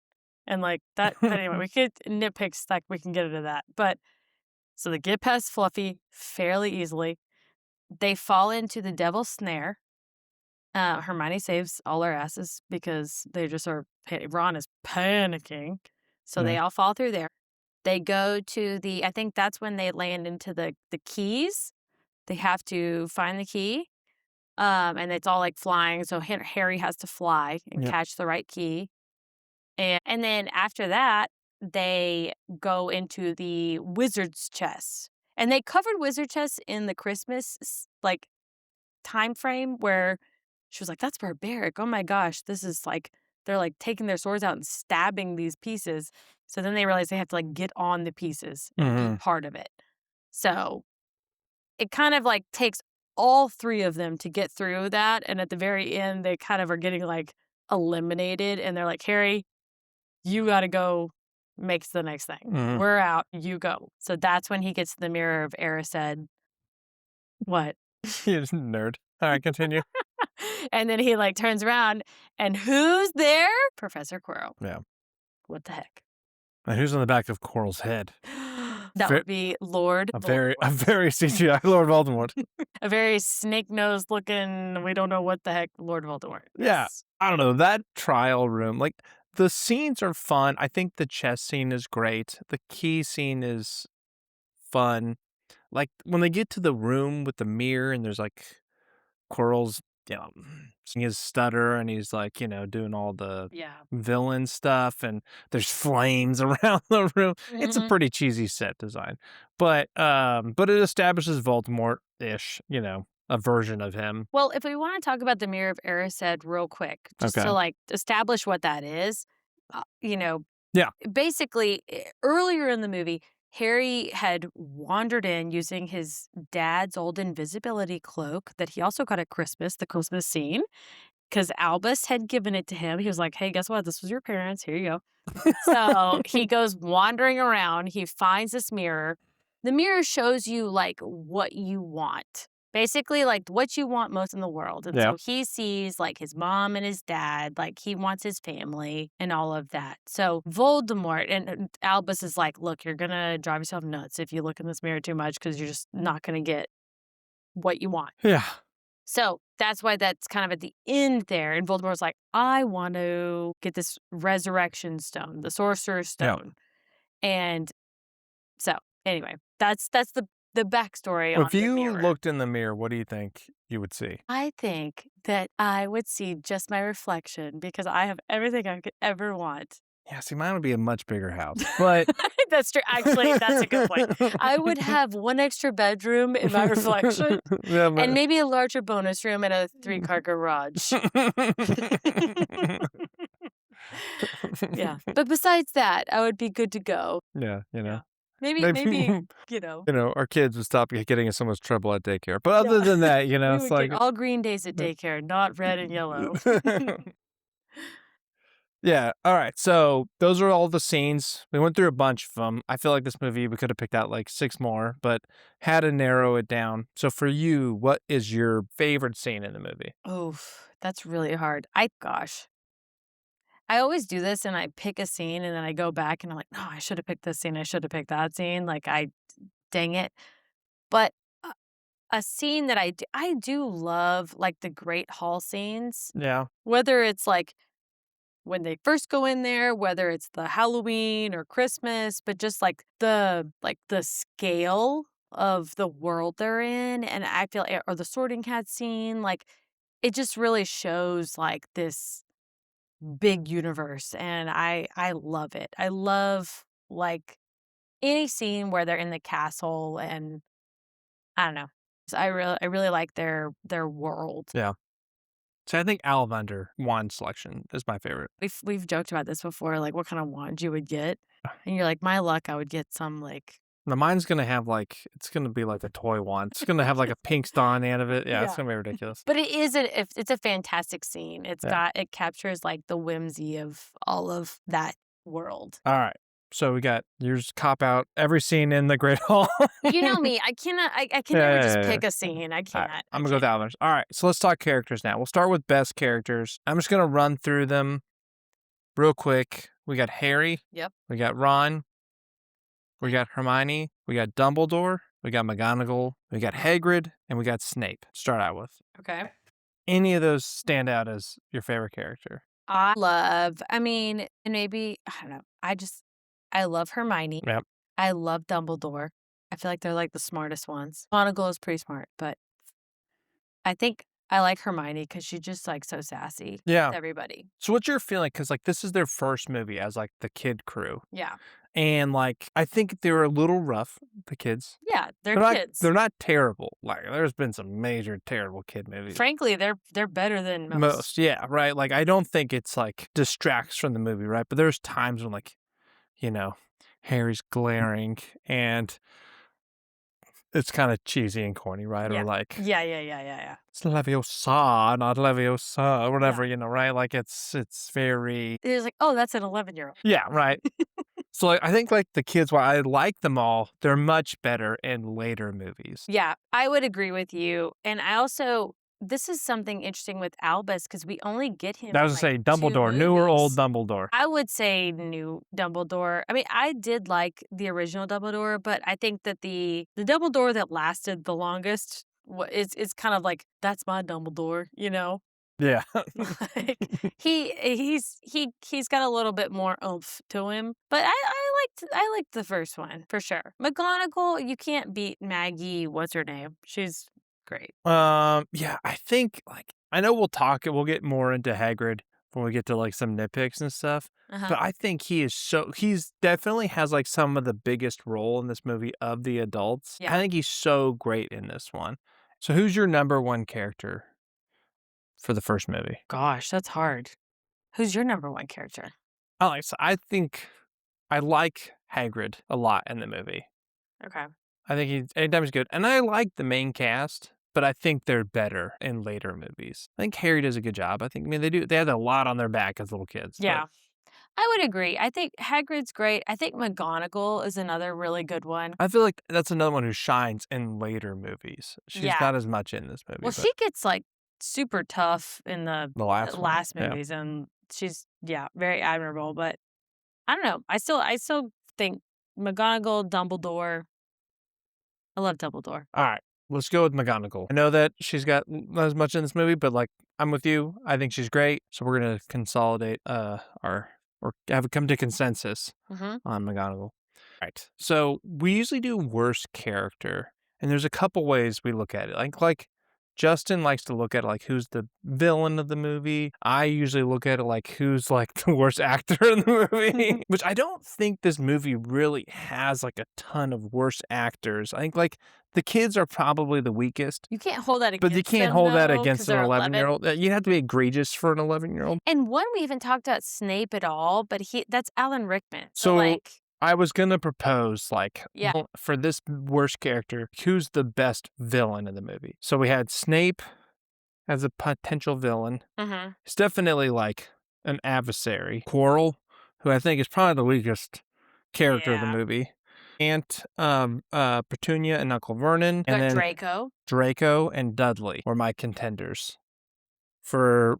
And like that, but anyway, we could nitpicks, like we can get into that. But so they get past Fluffy fairly easily. They fall into the devil's snare. Hermione saves all their asses because they just are Ron is panicking. So Yeah. they all fall through there. They go to I think that's when they land into the keys. They have to find the key. And it's all like flying. So Harry has to fly and Yep. catch the right key. And then after that, they go into the wizard's chess. And they covered wizard chess in the Christmas like time frame where she was like, "That's barbaric. Oh my gosh, this is like they're like taking their swords out and stabbing these pieces." So then they realize they have to like get on the pieces and be Hmm. part of it. So it kind of like takes all three of them to get through that. And at the very end, they kind of are getting like eliminated. And they're like, "Harry, you got to go make the next thing. Hmm. We're out. You go." So that's when he gets to the mirror of Erised. What? You're just a nerd. All right, continue. And then he, like, turns around, and who's there? Professor Quirrell. Yeah. What the heck? And who's on the back of Coral's head? That Ver would be Lord a Voldemort. very CGI Lord Voldemort. A very snake-nosed looking, we don't know what the heck, Lord Voldemort. Yeah, Yes. I don't know, that trial room, like, the scenes are fun. I think the chess scene is great. The key scene is fun. Like, when they get to the room with the mirror and there's, like, Quirrell's, you know, seeing his stutter and he's, like, doing all the Yeah. villain stuff and there's flames around the room. It's a Mhm. pretty cheesy set design, but it establishes Voldemort-ish, a version of him. Well, if we wanna talk about the Mirror of Erised real quick, just to, Okay. like, establish what that is, Yeah. basically, earlier in the movie, Harry had wandered in using his dad's old invisibility cloak that he also got at Christmas, the Christmas scene, because Albus had given it to him. He was like, "Hey, guess what? This was your parents. Here you go." So he goes wandering around. He finds this mirror. The mirror shows you like what you want. Basically, like what you want most in the world. And Yeah. so he sees like his mom and his dad, like he wants his family and all of that. So Voldemort and Albus is like, look, you're going to drive yourself nuts if you look in this mirror too much because you're just not going to get what you want. Yeah. So that's why that's kind of at the end there. And Voldemort's like, I want to get this resurrection stone, the Sorcerer's Yeah. Stone. And so anyway, that's the backstory on If the you mirror. looked in the mirror, what do you think you would see? I think that I would see just my reflection because I have everything I could ever want. Yeah, see, mine would be a much bigger house, but That's true. Actually, that's a good point. I would have one extra bedroom in my reflection Yeah, and but maybe a larger bonus room and a three-car garage. Yeah, but besides that, I would be good to go. Yeah, Yeah. Maybe maybe, maybe, you know our kids would stop getting in so much trouble at daycare. But other yeah. than that, We it's would get like all green days at daycare, not red and yellow. Yeah, all right. So those are all the scenes. We went through a bunch of them. I feel like this movie we could have picked out like 6 more, but had to narrow it down. So for you, what is your favorite scene in the movie? Oof, that's really hard. I always do this and I pick a scene and then I go back and I'm like, "No, I should have picked this scene. I should have picked that scene." Like, dang it. But a scene that I do love, like, the Great Hall scenes, Yeah. whether it's, like, when they first go in there, whether it's the Halloween or Christmas, but just, the scale of the world they're in, and I feel or the Sorting Hat scene, like, it just really shows, like, this big universe, and I love it. I love, like, any scene where they're in the castle and I don't know. So I really like their world. Yeah. So I think Ollivander wand selection is my favorite. We've joked about this before, like, what kind of wand you would get, and you're like, "My luck, I would get some, like" Now mine's gonna have like it's gonna be like a toy wand. It's gonna have like a pink star on the end of it. Yeah, it's Yeah. gonna be ridiculous. But it's a fantastic scene. Yeah. It captures, like, the whimsy of all of that world. All right. So we got yours cop out every scene in the Great Hall. You know me, I cannot I can Yeah, never yeah, just yeah, yeah. pick a scene. I All right, can't, I'm I gonna go with can't. Ollivander. All right, so let's talk characters now. We'll start with best characters. I'm just gonna run through them real quick. We got Harry. Yep. We got Ron. We got Hermione. We got Dumbledore. We got McGonagall. We got Hagrid, and we got Snape. Start out with. Okay. Any of those stand out as your favorite character? I mean, and maybe I don't know, I love Hermione. Yep. I love Dumbledore. I feel like they're, like, the smartest ones. McGonagall is pretty smart, but I think I like Hermione because she's just, like, so sassy Yeah. with everybody. So what's your feeling? Because like this is their first movie as like the kid crew, Yeah. and like I think they were a little rough. The kids. Yeah, they're They're not. kids. They're not terrible. Like there's been some major terrible kid movies. Frankly, they're better than most. Most, yeah, right. Like I don't think it's like distracts from the movie, right? But there's times when like, you know, Harry's glaring and it's kind of cheesy and corny, right? Yeah. Or like Yeah. it's Leviosa, not Leviosa, or whatever, Yeah. right? Like it's very It's like, "Oh, that's an 11-year-old." yeah, right. So like I think like the kids, while I like them all, they're much better in later movies. Yeah, I would agree with you, and I also this is something interesting with Albus because we only get him I in, was gonna like, say 2 Dumbledore, new or old movies. Dumbledore? I would say new Dumbledore. I mean, I did like the original Dumbledore, but I think that the Dumbledore that lasted the longest is kind of like, "That's my Dumbledore," you know? Yeah. Like, he's got a little bit more oomph to him, but I liked the first one for sure. McGonagall, you can't beat Maggie, what's her name? She's great. Yeah, I think, like, I know we'll get more into Hagrid when we get to, like, some nitpicks and stuff, Uh-huh. but I think he's definitely has, like, some of the biggest role in this movie of the adults. I Yeah. think he's so great in this one. So who's your number 1 character for the first movie? Gosh, that's hard. Who's your number 1 character? I think I like Hagrid a lot in the movie. Okay. I think anytime he's good, and I like the main cast, but I think they're better in later movies. I think Harry does a good job. I mean, they had a lot on their back as little kids, but Yeah. I would agree. I think Hagrid's great. I think McGonagall is another really good one. I feel like that's another one who shines in later movies. She's Yeah. not as much in this movie, Well, but she gets, like, super tough in the the last one, last yeah. movies, and she's, yeah, very admirable, but I don't know. I still think McGonagall, Dumbledore. I love Dumbledore. All right, let's go with McGonagall. I know that she's got not as much in this movie, but, like, I'm with you. I think she's great, so we're gonna consolidate, our or have it come to consensus Mhm. on McGonagall. Right. So we usually do worst character, and there's a couple ways we look at it. Like Justin likes to look at it like who's the villain of the movie. I usually look at it like who's like the worst actor in the movie, which I don't think this movie really has like a ton of worst actors. I think like the kids are probably the weakest, You can't hold that but you against can't them, hold that though, because against an they're 11-year 11. old. You have to be egregious for an 11-year-old. And one, we haven't talked about Snape at all, but that's Alan Rickman. So, So like, I was gonna propose, like, yeah. for this worst character, who's the best villain in the movie? So we had Snape as a potential villain. Mhm. He's definitely like an adversary. Quirrell, who I think is probably the weakest character of the Yeah. movie. Aunt Petunia and Uncle Vernon, You and got then Draco. Draco and Dudley were my contenders for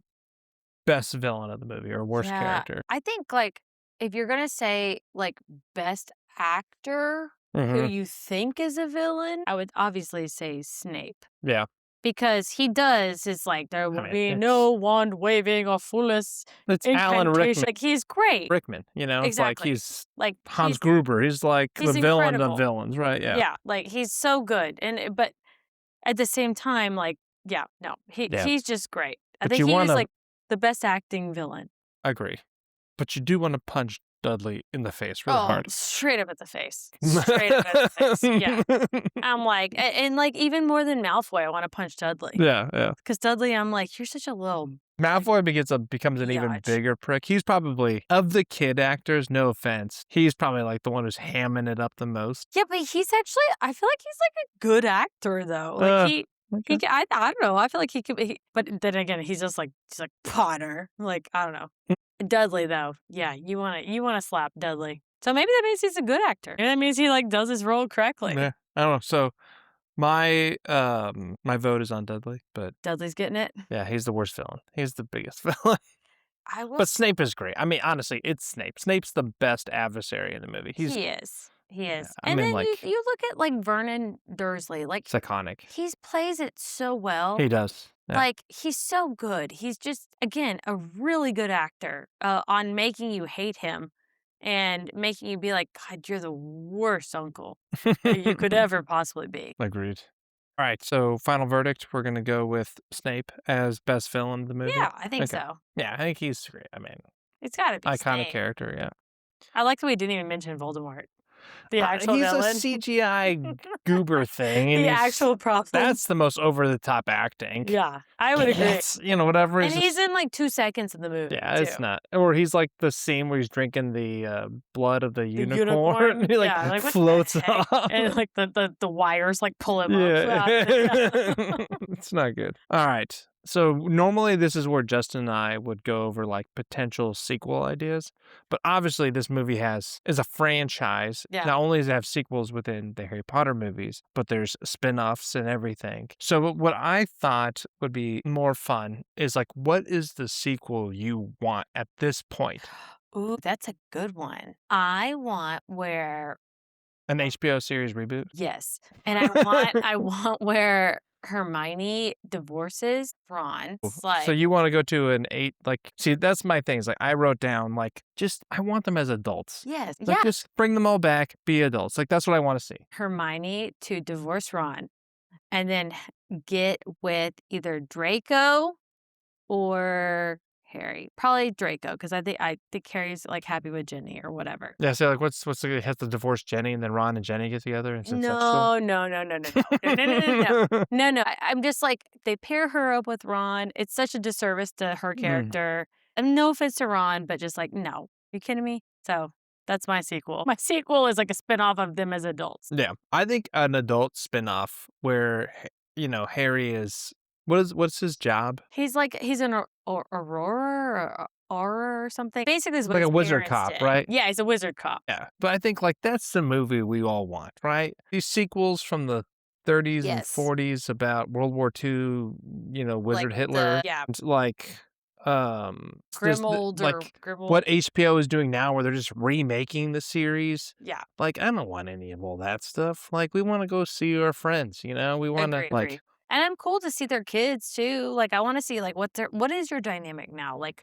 best villain of the movie or worst Yeah. character. I think, like, if you're gonna say, like, best actor who Mhm. you think is a villain, I would obviously say Snape. Yeah. Because he does it's like, "There I will mean, be no wand waving or foolish it's Alan incantation." Like, he's great. Rickman, you know? It's like Exactly. he's Like, Hans Gruber. He's like the he's villain of incredible. villains, right? Yeah. Yeah, like, he's so good, but at the same time, like, yeah, no, Yeah. he's just great. I But think you he is, wanna like, the best acting villain. agree. But you do wanna punch Dudley in the face really Oh, hard. straight up at the face. Straight up at the face, yeah. I'm like and, like, even more than Malfoy, I wanna punch Dudley. Yeah, yeah. Because Dudley, I'm like, "You're such a little Malfoy becomes an even biatch." bigger prick. He's probably of the kid actors, no offense, he's probably, like, the one who's hamming it up the most. Yeah, but he's actually I feel like he's, like, a good actor, though. Like, Uh, he okay. I don't know, I feel like he could be but then again, he's like, "Potter." Like, I don't know. Dudley, though, yeah, you wanna slap Dudley. So maybe that means he's a good actor. Maybe that means he, like, does his role correctly. Yeah, I don't know. So my vote is on Dudley, but Dudley's getting it. yeah, he's the worst villain. He's the biggest villain. I will But s Snape is great. I mean, honestly, it's Snape. Snape's the best adversary in the movie. He's He is. He yeah, is. I And mean, then you like, you look at, like, Vernon Dursley, like, it's iconic. he's plays it so well. He does. Yeah. Like, he's so good. He's just, again, a really good actor, on making you hate him and making you be like, "God, you're the worst uncle that you could ever possibly be." Agreed. All right, so final verdict, we're gonna go with Snape as best villain of the movie. Yeah, I think Okay. so. Yeah, I think he's great. I mean, It's gotta be iconic Snape. character, yeah. I like that we didn't even mention Voldemort, the actual He's a villain. CGI goober thing, and The he's actual problem. that's the most over the top acting. Yeah, I would agree. That's, whatever. And He's he's just, in, like, 2 seconds of the movie, yeah, too. it's not. Or he's like the scene where he's drinking the blood of the The unicorn. unicorn? He like Yeah, like, what the floats heck? off. And, like, the wires, like, pull him up. Yeah. Yeah. It's not good. All right. So normally this is where Justin and I would go over like potential sequel ideas, but obviously this movie is a franchise. Yeah. Not only does it have sequels within the Harry Potter movies, but there's spin-offs and everything. So what I thought would be more fun is like, what is the sequel you want at this point? Ooh, that's a good one. I want where An HBO series reboot? yes, and I want where Hermione divorces Ron. It's So like you want to go to an 8, like, see, that's my thing. Is like I wrote down like just I want them as adults. yes, Like yeah, just bring them all back, be adults. Like that's what I want to see. Hermione to divorce Ron, and then get with either Draco or Harry. Probably Draco, because I think Harry's, like, happy with Ginny or whatever. Yeah. So like, what's the has to divorce Jenny and then Ron and Jenny get together and it's incestual? No, no, no, no, no, no. No, no, no, no, no. No, no, I'm just like, they pair her up with Ron. It's such a disservice to her Mm, character. And no offense to Ron, but just like, no. You kidding me? So, that's my sequel. My sequel is like a spinoff of them as adults. yeah, I think an adult spinoff where Harry is what's his job? He's an Aurora or Auror or something. Basically, is what Like a his wizard parents cop, did. right? Yeah, he's a wizard cop. Yeah, but I think like that's the movie we all want, right? These sequels from the 30s and Yes. 40s about World War II, Like Wizard Hitler, the yeah, it's like Grimold or like Grimold. what HBO is doing now where they're just remaking the series. Yeah, Like I don't want any of all that stuff. Like we want to go see our friends, We want to agree, like agree. And I'm cool to see their kids too. Like I want to see like what is your dynamic now? Like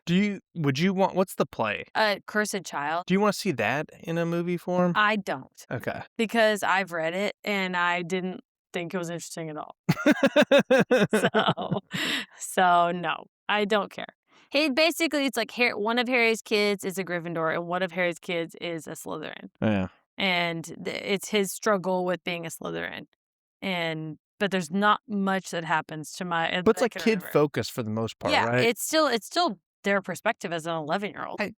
would you want what's the play? a cursed child. Do you want to see that in a movie form? I don't Okay. because I've read it and I didn't think it was interesting at all. So, so no, I don't care. He basically it's like one of Harry's kids is a Gryffindor and one of Harry's kids is a Slytherin. Yeah. And it's his struggle with being a Slytherin. But there's not much that happens to my But it's that I like can kid remember. focused for the most part, Yeah, right? it's still their perspective as an 11-year-old. We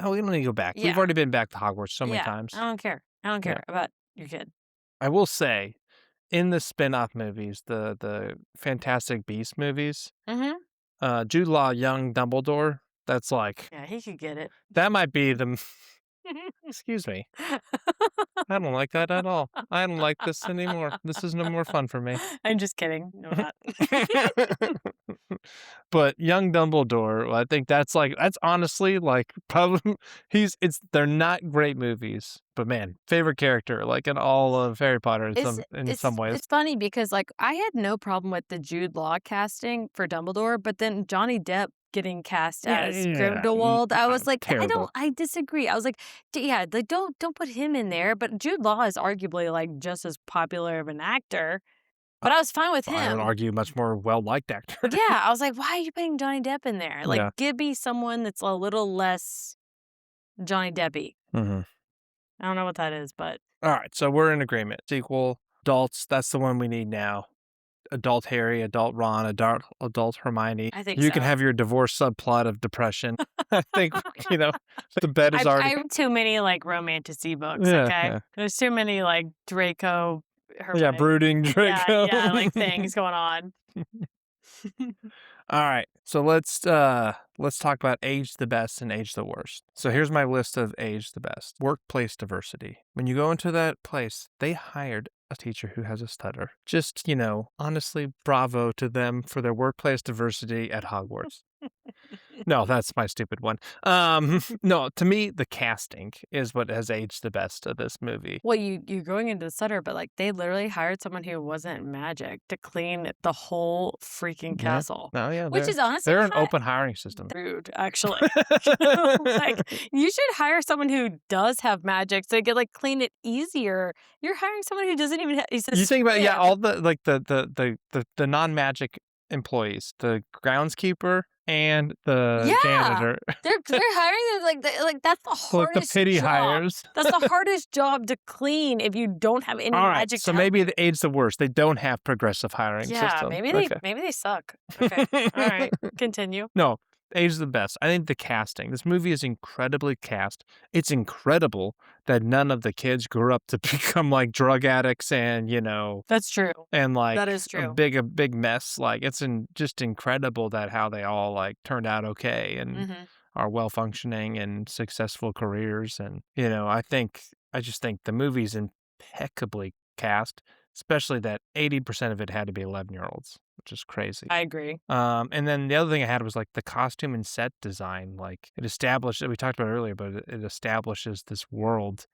don't need to go back. We've Yeah, already been back to Hogwarts so many yeah. times. I don't care. I don't Yeah. care about your kid. I will say, in the spin-off movies, the Fantastic Beasts movies, Mhm. Jude Law, young Dumbledore, that's like Yeah, he could get it. that might be the excuse me. I don't like that at all. I don't like this anymore. This is no more fun for me. I'm just kidding. No, I'm not. But young Dumbledore, I think that's honestly like probably they're not great movies, but man, favorite character like in all of Harry Potter in some ways. It's funny because, like, I had no problem with the Jude Law casting for Dumbledore, but then Johnny Depp getting cast Yeah, as yeah, Grindelwald, I was like, terrible. I disagree. I was like, yeah, like, don't put him in there, but Jude Law is arguably, like, just as popular of an actor, but I was fine with I would him. argue much more well-liked actor. Yeah, I was like, "Why are you putting Johnny Depp in there? Like, Yeah. give me someone that's a little less Johnny Deppy." Mhm. I don't know what that is, but Alright, so we're in agreement. Sequel, adults, that's the one we need now. Adult Harry, adult Ron, adult Hermione. I think You can so. have your divorce subplot of depression. I think, the bet is already I read too many, like, romantasy books, Yeah, okay? yeah. There's too many, like, Draco, Yeah, Hermione. brooding Yeah, Draco. yeah, like, things going on. Alright, so let's talk about age the best and age the worst. So here's my list of age the best. Workplace diversity. When you go into that place, they hired a teacher who has a stutter. Just, honestly, bravo to them for their workplace diversity at Hogwarts. No, that's my stupid one. No, to me, the casting is what has aged the best of this movie. Well, you're going into the Sutter, but, like, they literally hired someone who wasn't magic to clean the whole freaking Yeah. castle, No, yeah, which is honestly they're an kinda open hiring system. rude, actually. Like, you should hire someone who does have magic so you could, like, clean it easier. You're hiring someone who doesn't even have he's a You think about squib. all the like the non-magic employees, the groundskeeper and the Yeah. janitor, They're hiring them like, that's the like the hardest pity job. hires. That's the hardest job to clean if you don't have any All right, magic so talent. maybe the age the worst. They don't have progressive hiring Yeah, system. maybe they suck. Okay, alright, continue. No, age the best. I think the casting. This movie is incredibly cast. It's incredible that none of the kids grew up to become, like, drug addicts and, That's true. and, like, That is a true. big mess, like, it's just incredible that how they all, like, turned out okay and Mhm. are well-functioning and successful careers, and, I just think the movie's impeccably cast, especially that 80% of it had to be 11-year-olds, which is crazy. I agree. And then the other thing I had was, like, the costume and set design, like, it established we talked about it earlier, but it establishes this world,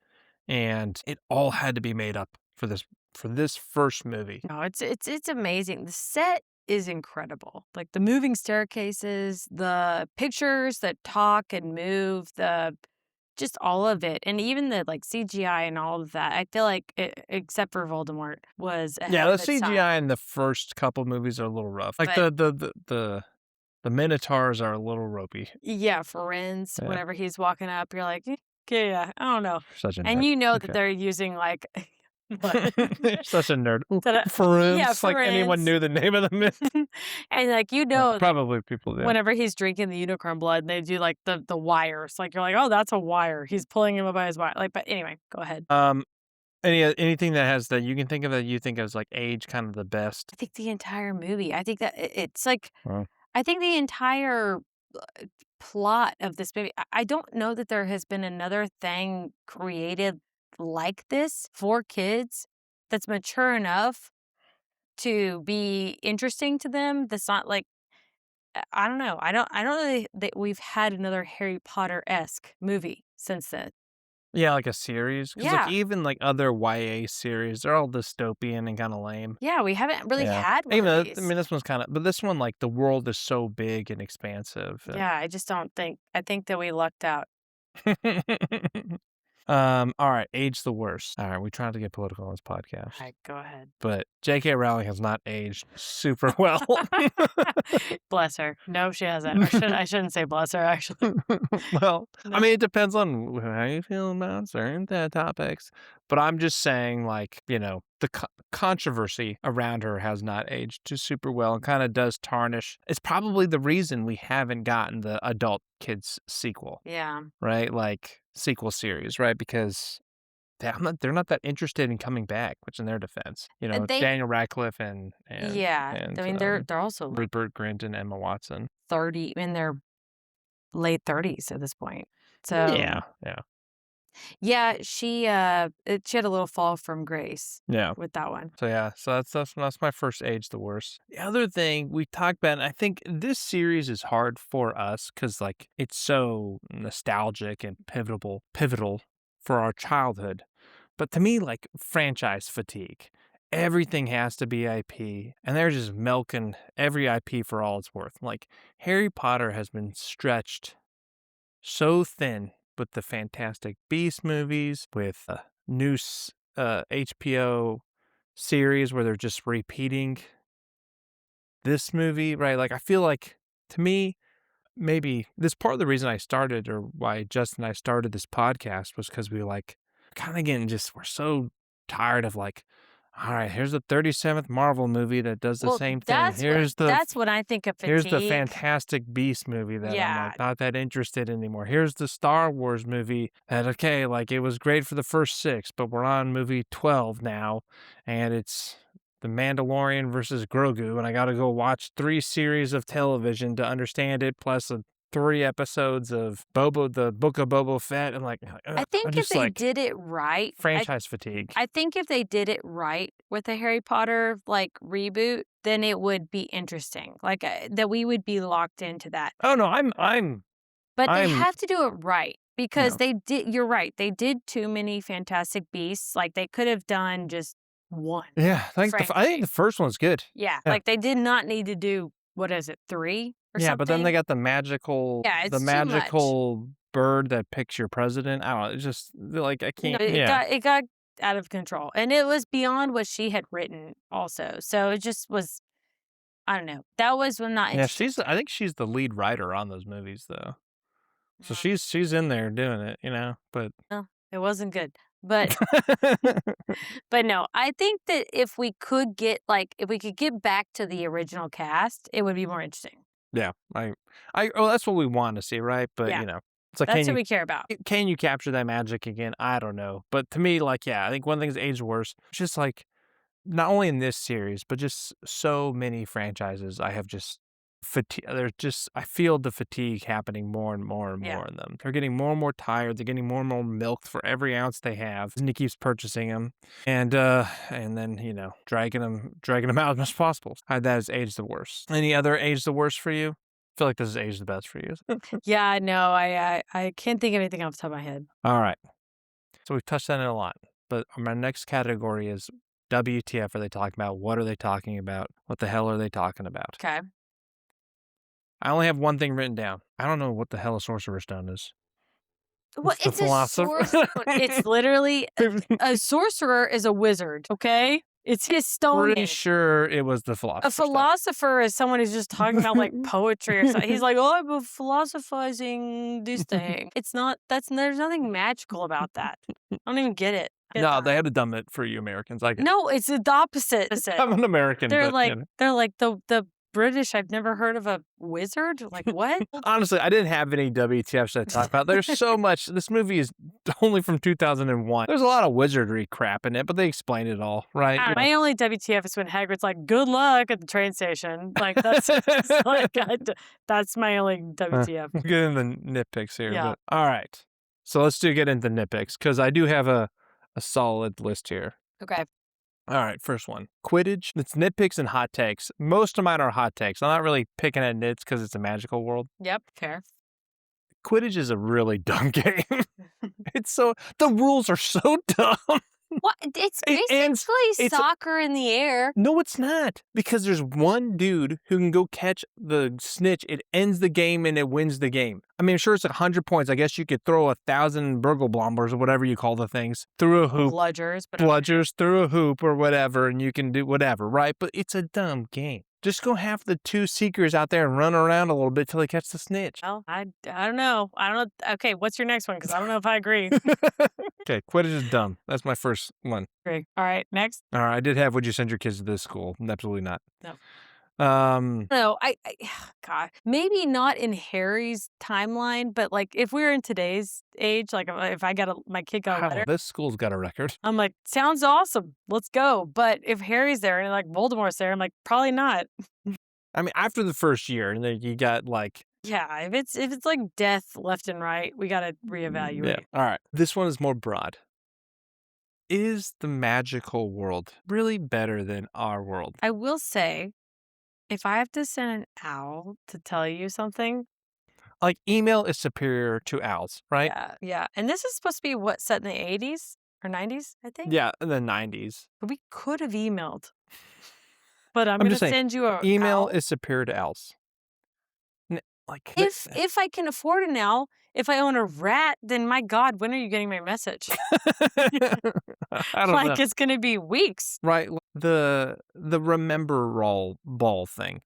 and it all had to be made up for this first movie. No, it's amazing. The set is incredible. Like, the moving staircases, the pictures that talk and move, the just all of it, and even the, like, CGI and all of that. I feel like except for Voldemort, was Yeah, ahead the of its time. CGI in the first couple movies are a little rough. Like, But the Minotaurs are a little ropey. yeah, Firenze, Yeah, whenever he's walking up, you're like, "Okay, yeah, I don't know." such a And nerd. you know that Okay. they're using, like what? You're such a nerd. Ooh, That yeah, Friends, like anyone Firenze. knew the name of the myth. And, like, you know that Probably people, yeah. whenever he's drinking the unicorn blood and they do, like, the wires, like, you're like, "Oh, that's a wire. He's pulling him up by his wire." Like, but anyway, go ahead. Um, anything that has that you can think of that you think is, like, age kind of the best? I think the entire movie, I think that it's like Wow. I think the entire, plot of this movie I don't know that there has been another thing created like this for kids that's mature enough to be interesting to them, that's not like I don't know. I don't know that we've had another Harry Potter-esque movie since then. Yeah, like a series, because like, Yeah. even, like, other YA series, they're all dystopian and kinda lame. Yeah, we haven't really Yeah. had one Even of though I these. mean, this one's kinda but this one, like, the world is so big and expansive and Yeah, I just don't think I think that we lucked out. alright, age the worst. Alright, we tried to get political on this podcast, Alright, go ahead. but J.K. Rowling has not aged super well. Bless her. No, she hasn't. Or I shouldn't say bless her, actually. Well, I No. mean, it depends on how you feel about certain topics, but I'm just saying, like, the controversy around her has not aged too super well and kinda does tarnish it's probably the reason we haven't gotten the adult kids sequel, Yeah. right? Like, sequel series, right? Because they're not that interested in coming back, which in their defense, They Daniel Radcliffe and yeah. I mean, they're also, like, Rupert Grint and Emma Watson. 30 in their late 30s at this point. So, Yeah, yeah, yeah, she had a little fall from grace yeah. with that one. So, yeah, so that's my first age the worst. The other thing we talked about, and I think this series is hard for us because like, it's so nostalgic and pivotal for our childhood. But to me, like, franchise fatigue. Everything has to be IP, and they're just milking every IP for all it's worth. Like, Harry Potter has been stretched so thin with the Fantastic Beast movies, with new HBO series where they're just repeating this movie, right? Like, I feel like to me, maybe this part of the reason I started or why Justin and I started this podcast was because we like kind of getting just we're so tired of like, all right, here's the 37th Marvel movie that does the Well, same thing. that's when I think of Here's the fatigue. Fantastic Beast movie that I'm Yeah. like not that interested anymore. Here's the Star Wars movie that okay, like it was great for the first 6, but we're on movie 12 now and it's The Mandalorian versus Grogu and I got to go watch 3 series of television to understand it plus 3 episodes of the Book of Boba Fett and like I I'm think if just they like did it right, franchise fatigue. I think if they did it right with the Harry Potter, like, reboot, then it would be interesting, like, that we would be locked into that. Oh no, I'm But they I'm have to do it right because no. they did you're right, they did too many Fantastic Beasts, like, they could have done just 1, Yeah, I think the frankly. first one's good. Yeah, Yeah. like, they did not need to do what is it, 3 or Yeah, but then they something? got Yeah, the it's too much. magical bird that picks your president. I don't know, it's just like I No, can't yeah. it got out of control, and it was beyond what she had written also, so it just was I don't know, that was when not Yeah, interesting to I me. think she's the lead writer on those movies though. So Mm, she's in there doing it, but no, it wasn't good, but but no, I think that if we could get, like if we could get back to the original cast, it would be more interesting. yeah, well, that's what we want to see, right? But, Yeah. It's like, That's what we care about. can you capture that magic again? I don't know. But to me, like, yeah, I think one thing that's aged worse. It's just like not only in this series, but just so many franchises. I have just fatigue. There's just I feel the fatigue happening more and more and Yeah. more in them. They're getting more and more tired. They're getting more and more milked for every ounce they have. Disney keeps purchasing them, and then dragging them out as much as possible. That has aged the worst. Any other aged the worst for you? I feel like this has aged the best for you. Yeah, no, I can't think of anything off the top of my head. All right. So we've touched on it a lot, but my next category is WTF are they talking about? What are they talking about? What the hell are they talking about? Okay. I only have one thing written down. I don't know what the hell a sorcerer's stone is. Well, The it's a philosopher. it's literally a sorcerer is a wizard, okay? It's his stone Pretty name. sure it was the A philosopher's stone. philosopher is someone who's just talking about like poetry or something. He's like, "Oh, I'm philosophizing this thing." It's not. There's nothing magical about that. I don't even get it. No, they had to dumb it for you Americans. I get it. No, it's the opposite. I'm an American, They're but like they're like the British. I've never heard of a wizard. Like what? honestly, I didn't have any WTFs to talk about. There's so much. This movie is only from 2001. There's a lot of wizardry crap in it, but they explain it all, right? My only WTF is when Hagrid's like, "Good luck at the train station." Like that's just like that's my only WTF. We'll get into the nitpicks here. Yeah. But, all right. So let's get into nitpicks because I do have a solid list here. Okay. All right, first one. Quidditch. It's nitpicks and hot takes. Most of mine are hot takes. I'm not really picking at nits because it's a magical world. Yep. Fair. Quidditch is a really dumb game. The rules are so dumb. What? It's And basically it's- soccer in the air. No, it's not. Because there's one dude who can go catch the snitch. It ends the game and it wins the game. I mean, sure, it's 100 points. I guess you could throw 1,000 burgle blombers or whatever you call the things through a hoop. Bludgers through a hoop or whatever, and you can do whatever, right? But it's a dumb game. Just go have the two seekers out there and run around a little bit till they catch the snitch. Well, I don't know. I don't know. Okay, what's your next one? Because I don't know if I agree. Okay, Quidditch is dumb. That's my first one. Agree. All right, next. All right, I did have, would you send your kids to this school? Absolutely not. No. No, God, maybe not in Harry's timeline, but like if we were in today's age, like if I got my kid got a letter, this school's got a record. I'm like, sounds awesome, let's go. But if Harry's there and like Voldemort's there, I'm like, probably not. I mean, after the first year, and then you got like, yeah, if it's like death left and right, we got to reevaluate. yeah. All right, this one is more broad. Is the magical world really better than our world? I will say, if I have to send an owl to tell you something, Like, email is superior to owls, right? yeah. And this is supposed to be what, set in the 80s or 90s, I think. Yeah, in the 90s. We could have emailed. But I'm I'm going to just saying, send you a email owl. is superior to owls. Like, If I can afford an owl, if I own a rat, then my God, when are you getting my message? I don't know. Like it's going to be weeks. Right, the remember roll ball thing.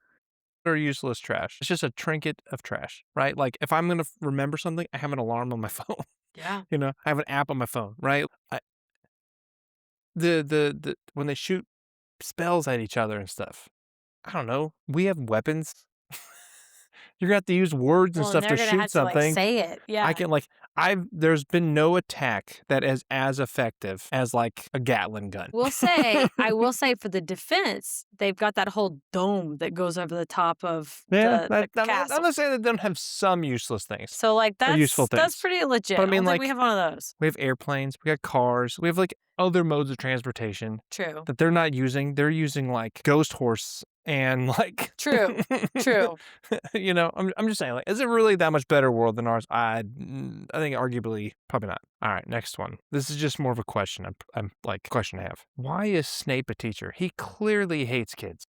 They're useless trash. It's just a trinket of trash, right? Like if I'm gonna remember something, I have an alarm on my phone. Yeah. I have an app on my phone, right? The when they shoot spells at each other and stuff. I don't know. We have weapons. You're gonna have to use words and Well, stuff they're to gonna shoot have to something. like say it. Yeah. I can there's been no attack that is as effective as like a Gatling gun. I will say for the defense, they've got that whole dome that goes over the top of Yeah, the I'm castle. not saying that they don't have some useless things. So like useful that's things. pretty legit. But I I mean, don't think like- we have one of those. We have airplanes, we got cars, we have like other modes of transportation True. that they're not using. They're using like ghost horse and like True. True. I'm just saying, like, is it really that much better world than ours? I think arguably probably not. All right, next one. This is just more of a question. I'm like question I have. Why is Snape a teacher? He clearly hates kids.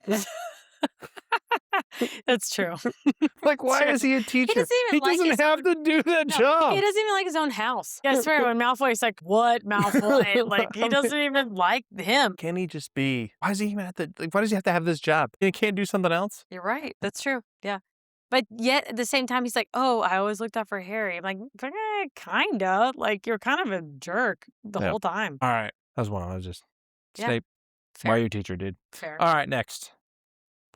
That's true. Like, why True. is he a teacher? doesn't even He like doesn't his- have to do that No, job. he doesn't even like his own house. Yeah, I swear, when Malfoy's like, "What, Malfoy?" Like he doesn't even like him. Can he just be? Why does he even have to? Like, why does he have to have this job? He can't do something else. You're right. That's true. Yeah. But yet at the same time, he's like, "Oh, I always looked out for Harry." I'm like, kinda. Like you're kind of a jerk the Yeah. whole time. All right, that was one. I was just Yeah, Snape. Fair. Why are you a teacher, dude? Fair. All right, next.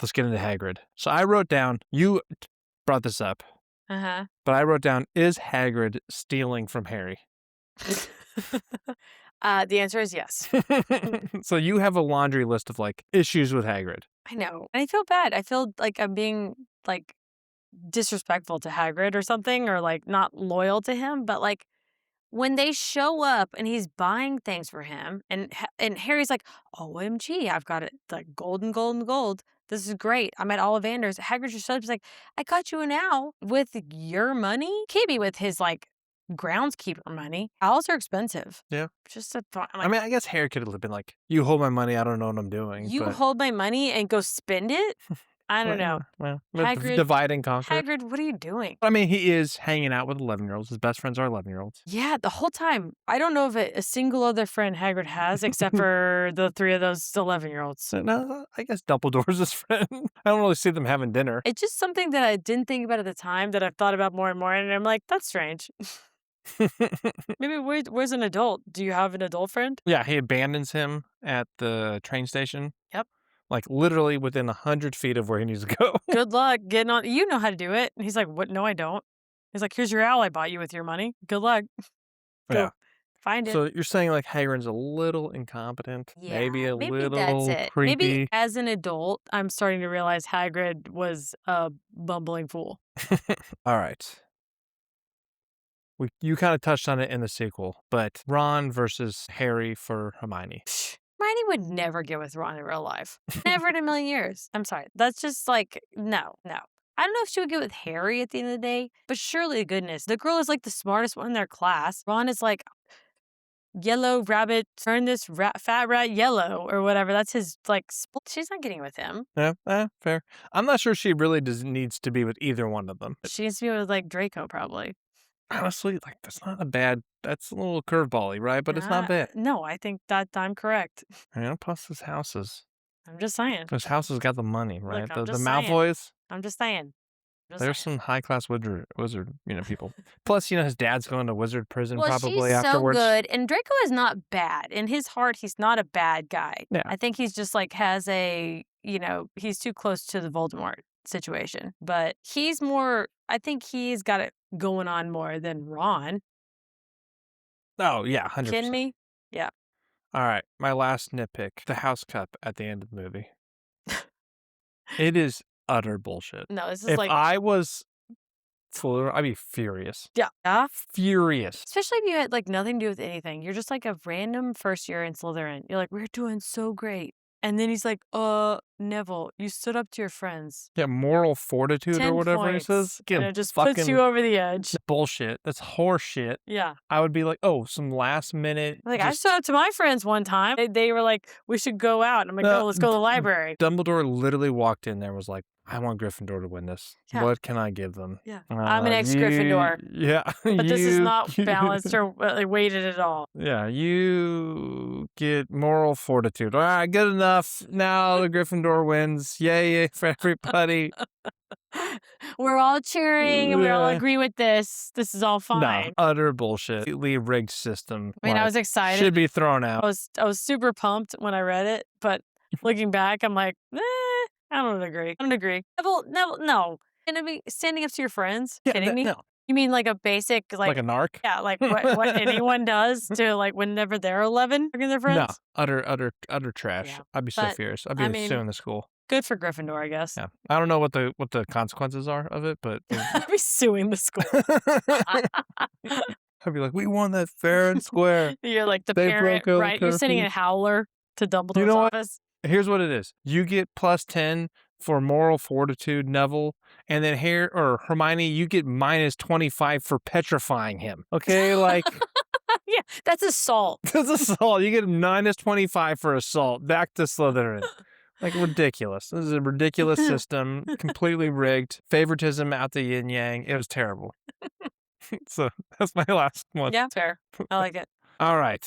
Let's get into Hagrid. So I wrote down. You brought this up. Uh-huh. But I wrote down, is Hagrid stealing from Harry? The answer is yes. So you have a laundry list of, like, issues with Hagrid. I know. And I feel bad. I feel like I'm being, like, disrespectful to Hagrid or something or, like, not loyal to him, but, like, when they show up and he's buying things for him and Harry's like, "OMG, I've got it, like, gold and gold and gold. This is great. I'm at Ollivander's." Hagrid just shows up, he's like, "I got you an owl with your money?" Can't be with his, like, groundskeeper money. Owls are expensive. Yeah. Just a thought. I'm I like, mean, I guess Harry could have been like, "You hold my money, I don't know what I'm doing," "You but hold my money and go spend it?" I don't know. Hagrid divide and conquer. Hagrid, what are you doing? I mean, he is hanging out with 11-year-olds. His best friends are 11-year-olds. Yeah, the whole time. I don't know of a single other friend Hagrid has except for the 3 of those 11-year-olds. So, no, I guess Dumbledore's his friend. I don't really see them having dinner. It's just something that I didn't think about at the time that I've thought about more and more, and I'm like, "That's strange." Maybe where's an adult? Do you have an adult friend? Yeah, he abandons him at the train station, Yep. like, literally within 100 feet of where he needs to go. Good luck getting on you know how to do it. And he's like, "What? No, I don't." He's like, "Here's your owl I bought you with your money. Good luck. Yeah. Go find it." So you're saying, like, Hagrid's a little incompetent, Yeah, maybe a maybe that's little it. Maybe creepy. as an adult, I'm starting to realize Hagrid was a bumbling fool. Alright. You kinda touched on it in the sequel, but Ron versus Harry for Hermione. Hermione would never get with Ron in real life. Never in a million years. I'm sorry. That's just like, no, no. I don't know if she would get with Harry at the end of the day, but surely goodness, the girl is like the smartest one in their class. Ron is like, yellow rabbit, turn this fat rat yellow or whatever. That's his, like, she's not getting with him. Yeah, fair. I'm not sure she really needs to be with either one of them. She needs to be with, like, Draco, probably. Honestly, like, that's a little curveball-y, right? But it's not bad. No, I think that I'm correct. You know, plus I'm just saying. his house has got the money, Look, right? I'm The just saying. Malfoys, I'm just saying. Just there's saying. some high-class wizard, people. Plus, his dad's going to wizard prison Well, she's probably so afterwards. good, and Draco is not bad. In his heart, he's not a bad guy. Yeah. I think he's just, like, has he's too close to the Voldemort situation. But I think he's got it going on more than Ron. Oh, yeah, Kidding 100%. me? Yeah. Alright, my last nitpick, the house cup at the end of the movie. It is utter bullshit. No, this is If like I was Slytherin, I'd be furious. yeah. Yeah. Furious. Especially if you had, like, nothing to do with anything. You're just, like, a random first year in Slytherin. You're like, "We're doing so great." And then he's like, Neville, you stood up to your friends. Yeah, moral fortitude or 10 whatever he points." says. And it just puts you over the edge. Bullshit. That's horse shit. Yeah. I would be like, oh, some last minute. Like, I stood up to my friends one time. They were like, "We should go out." And I'm like, "No, let's go to the library." Dumbledore literally walked in there and was like, I want Gryffindor to win this. Yeah. What can I give them? Yeah. I'm an ex-Gryffindor. Yeah. But this is not balanced or weighted at all. Yeah, you get moral fortitude. All right, good enough. Now the Gryffindor wins. Yay for everybody. We're all cheering and we all Yeah. agree with this. This is all No, fine. utter bullshit. Completely rigged system. I mean, I Like, was excited. should be thrown I out. was super pumped when I read it, but looking back, I'm like, I don't agree. I don't agree. Neville, no. And I mean, standing up to your friends, Yeah, kidding me? no, You mean like a basic, like a narc? yeah, like what anyone does to like whenever they're 11, talking to their No, friends? utter trash. Yeah, I'd be so but, furious. I'd I be mean- suing the school. Good for Gryffindor, I guess. Yeah, I don't know what the consequences are of it, but I'd be suing the school. I'd be like, we won that fair and square. You're like the They parent, broke all the right? You're sending a curfews. howler to Dumbledore's You know what? office. Here's what it is. You get plus 10 for moral fortitude, Neville, and then Hermione, you get minus 25 for petrifying him. Okay, like Yeah, that's assault. that's assault. You get minus 25 for assault. Back to Slytherin. Like, ridiculous. This is a ridiculous system, completely rigged. Favoritism out the yin yang. It was terrible. So that's my last one. Yeah, fair. I like it. All right.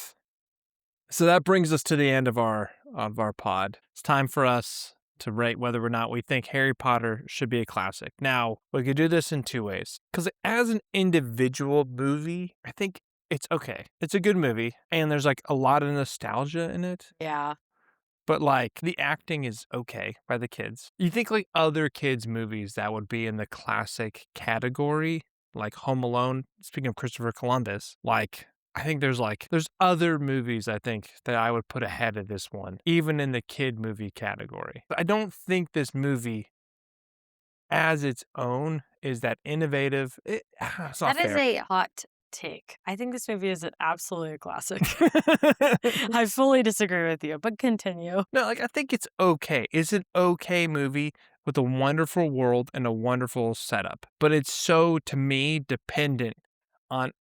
So that brings us to the end of our pod. It's time for us to rate whether or not we think Harry Potter should be a classic. Now, we could do this in two ways. Because as an individual movie, I think it's okay. It's a good movie, and there's like a lot of nostalgia in it. Yeah. but, like, the acting is okay by the kids. You think, like, other kids' movies that would be in the classic category, like Home Alone, speaking of Christopher Columbus, like, I think there's other movies I think that I would put ahead of this one, even in the kid movie category. But I don't think this movie as its own is that innovative. It's not That is fair. a hot take. I think this movie is an absolute classic. I fully disagree with you, but continue. No, like, I think it's okay. It's an okay movie with a wonderful world and a wonderful setup, but it's so, to me, dependent on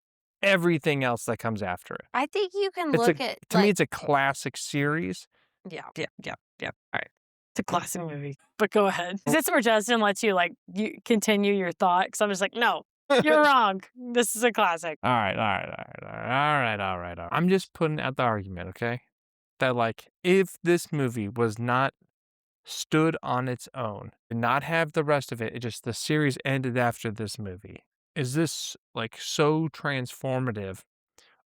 everything else that comes after it. I think you can It's a look at, To me, like it's a classic series. yeah, yeah, yeah, yeah, alright. It's a classic movie, but go ahead. Is this where Justin lets you, like, you continue your thought? Because 'Cause I'm just like, "No, you're wrong. This is a classic." Alright, alright, alright, alright, alright, alright. I'm just putting out the argument, okay? That, like, if this movie was not stood on its own, did not have the rest of it, it just the series ended after this movie, is this, like, so transformative,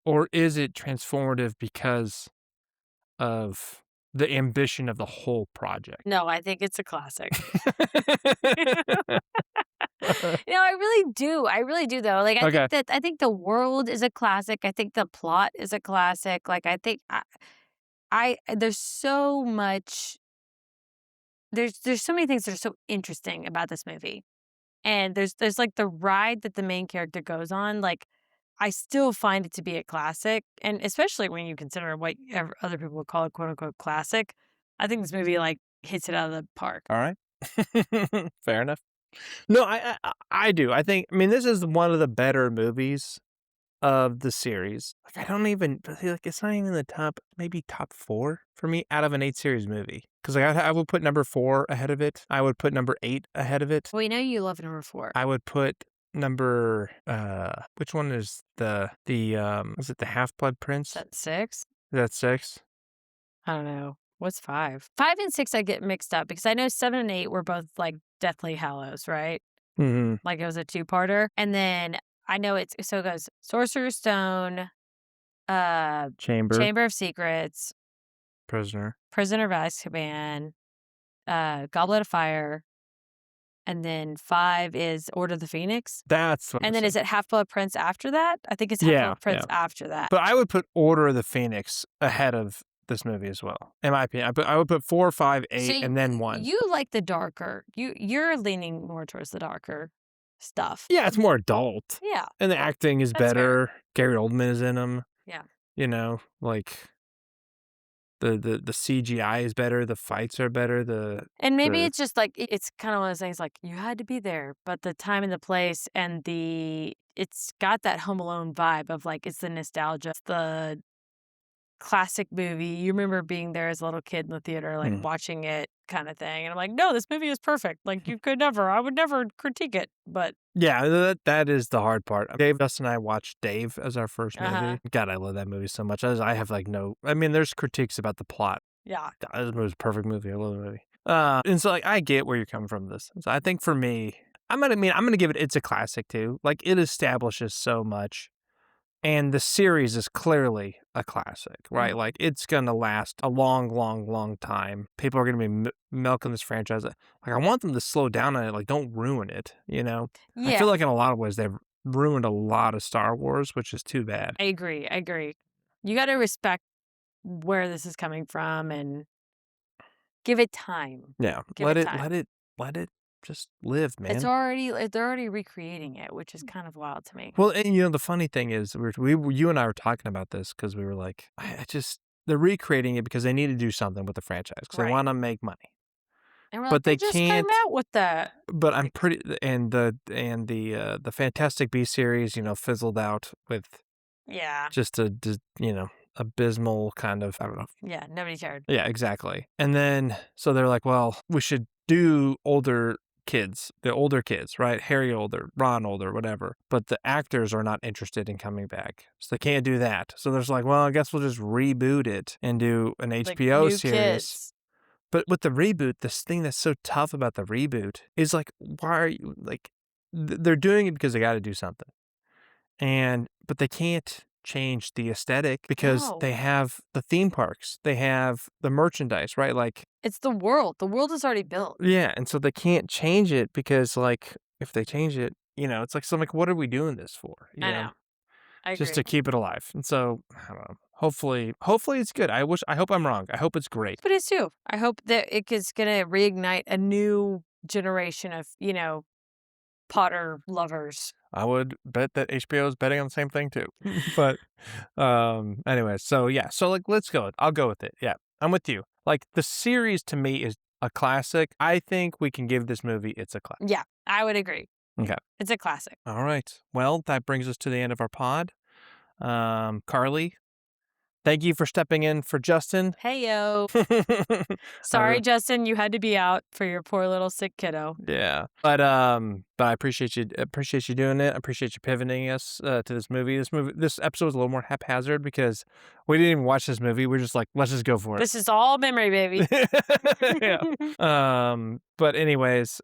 or is it transformative because of the ambition of the whole project? No, I think it's a classic. I really do, though. Like, Okay. I think the world is a classic. I think the plot is a classic. Like, I think I there's so much there's so many things that are so interesting about this movie. And there's, like, the ride that the main character goes on, like, I still find it to be a classic, and especially when you consider what other people would call a quote, unquote, "classic." I think this movie, like, hits it out of the park. Alright. Fair enough. No, I do. I mean, this is one of the better movies of the series. Like, I don't even like, it's not even in the top maybe top 4 for me out of an 8 series movie. 'Cause, like, I would put number 4 ahead of it. I would put number 8 ahead of it. Well, you know you love number 4. I would put number, which one is is it the Half-Blood Is Prince? that 6? Is that 6? I don't know. What's 5? 5 and 6 I get mixed up because I know 7 and 8 were both, like, Deathly Hallows, right? Mhm. Like, it was a two-parter, and then I know it goes Sorcerer's Stone, uh, Chamber, Chamber of Secrets, Prisoner. Prisoner of Azkaban, Goblet of Fire, and then 5 is Order of the Phoenix, That's what I'm and then saying. is it Half-Blood Prince after that? I think it's Yeah, Half-Blood Prince yeah. after that. But I would put Order of the Phoenix ahead of this movie as well, in my opinion. I would put 4, 5, So 8, and then 1. you like the darker you're leaning more towards the darker stuff. Yeah, it's more adult, Yeah, and the yeah, acting is that's fair. better. Gary Oldman is in 'em, Yeah. like, the CGI is better, the fights are better, And maybe the it's just, like, it's kinda one of those things, like, you had to be there, but the time and the place and it's got that Home Alone vibe of, like, it's the nostalgia, it's the classic movie. You remember being there as a little kid in the theater, like, mm. watching it kinda thing, and I'm like, "No, this movie is perfect." Like, you could never I would never critique it, but Yeah, that is the hard part. Dustin and I watched Dave as our first uh-huh. movie. God, I love that movie so much. I have, like, no I mean, there's critiques about the plot. Yeah. God, this movie's a perfect movie. I love the movie. And so, like, I get where you're coming from with this. So I think for me, I'm gonna give it's a classic too. Like, it establishes so much, and the series is clearly a classic, right? Mhm. Like, it's gonna last a long, long, long time. People are gonna be milking this franchise. Like, I want them to slow down on it. Like, don't ruin it. I Yeah, feel like in a lot of ways they've ruined a lot of Star Wars, which is too bad. I agree. You gotta respect where this is coming from and give it time. Yeah, Give it time. let it just live, man. They're already recreating it, which is kind of wild to me. Well, and the funny thing is, you and I were talking about this because we were like, I just they're recreating it because they need to do something with the franchise because they Right. want to make money, And we're like, but they they just came can't. out with the But I'm like pretty the Fantastic Beasts series, fizzled out with yeah. just abysmal kind of, I don't know. Yeah, nobody cared. Yeah, exactly. And then so they're like, well, we should do the older kids, right? Harry older, Ron older, whatever. But the actors are not interested in coming back. So they can't do that. So there's like, well, I guess we'll just reboot it and do an Like HBO new series. kids. But with the reboot, this thing that's so tough about the reboot is like, why are you like they're doing it because they got to do something. But they can't change the aesthetic because No. they have the theme parks, they have the merchandise, right? Like, It's the world. The world is already built. yeah, and so they can't change it because, like, if they change it, it's like, so I'm like, what are we doing this for? I know. I Just agree. to keep it alive. And so, I don't know. Hopefully it's good. I hope I'm wrong. I hope it's great. But it's too. I hope that it is gonna reignite a new generation of, Potter lovers. I would bet that HBO is betting on the same thing too. But anyway, so yeah, so like let's go. I'll go with it. Yeah. I'm with you. Like the series to me is a classic. I think we can give this movie it's a classic. Yeah, I would agree. Okay. It's a classic. All right. Well, that brings us to the end of our pod. Carly, thank you for stepping in for Justin. Heyo. I Sorry, Justin, you had to be out for your poor little sick kiddo. Yeah, but I appreciate you doing it. I appreciate you pivoting us to this movie. This episode was a little more haphazard because we didn't even watch this movie. We're just like, let's just go for it. This is all memory, baby. Yeah. But anyways,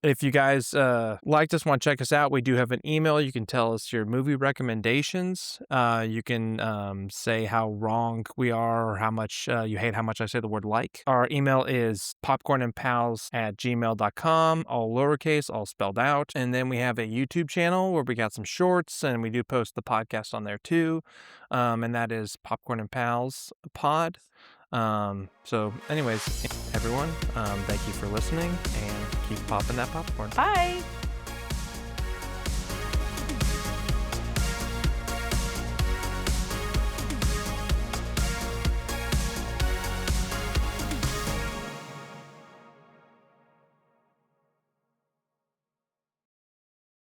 if you guys liked us, want to check us out, we do have an email. You can tell us your movie recommendations. You can say how wrong we are or how much you hate how much I say the word like. Our email is popcornandpals@gmail.com, all lowercase, all spelled out. And then we have a YouTube channel where we got some shorts and we do post the podcast on there too. And that is Popcorn and Pals Pod. So anyways, everyone, thank you for listening and keep popping that popcorn. Bye.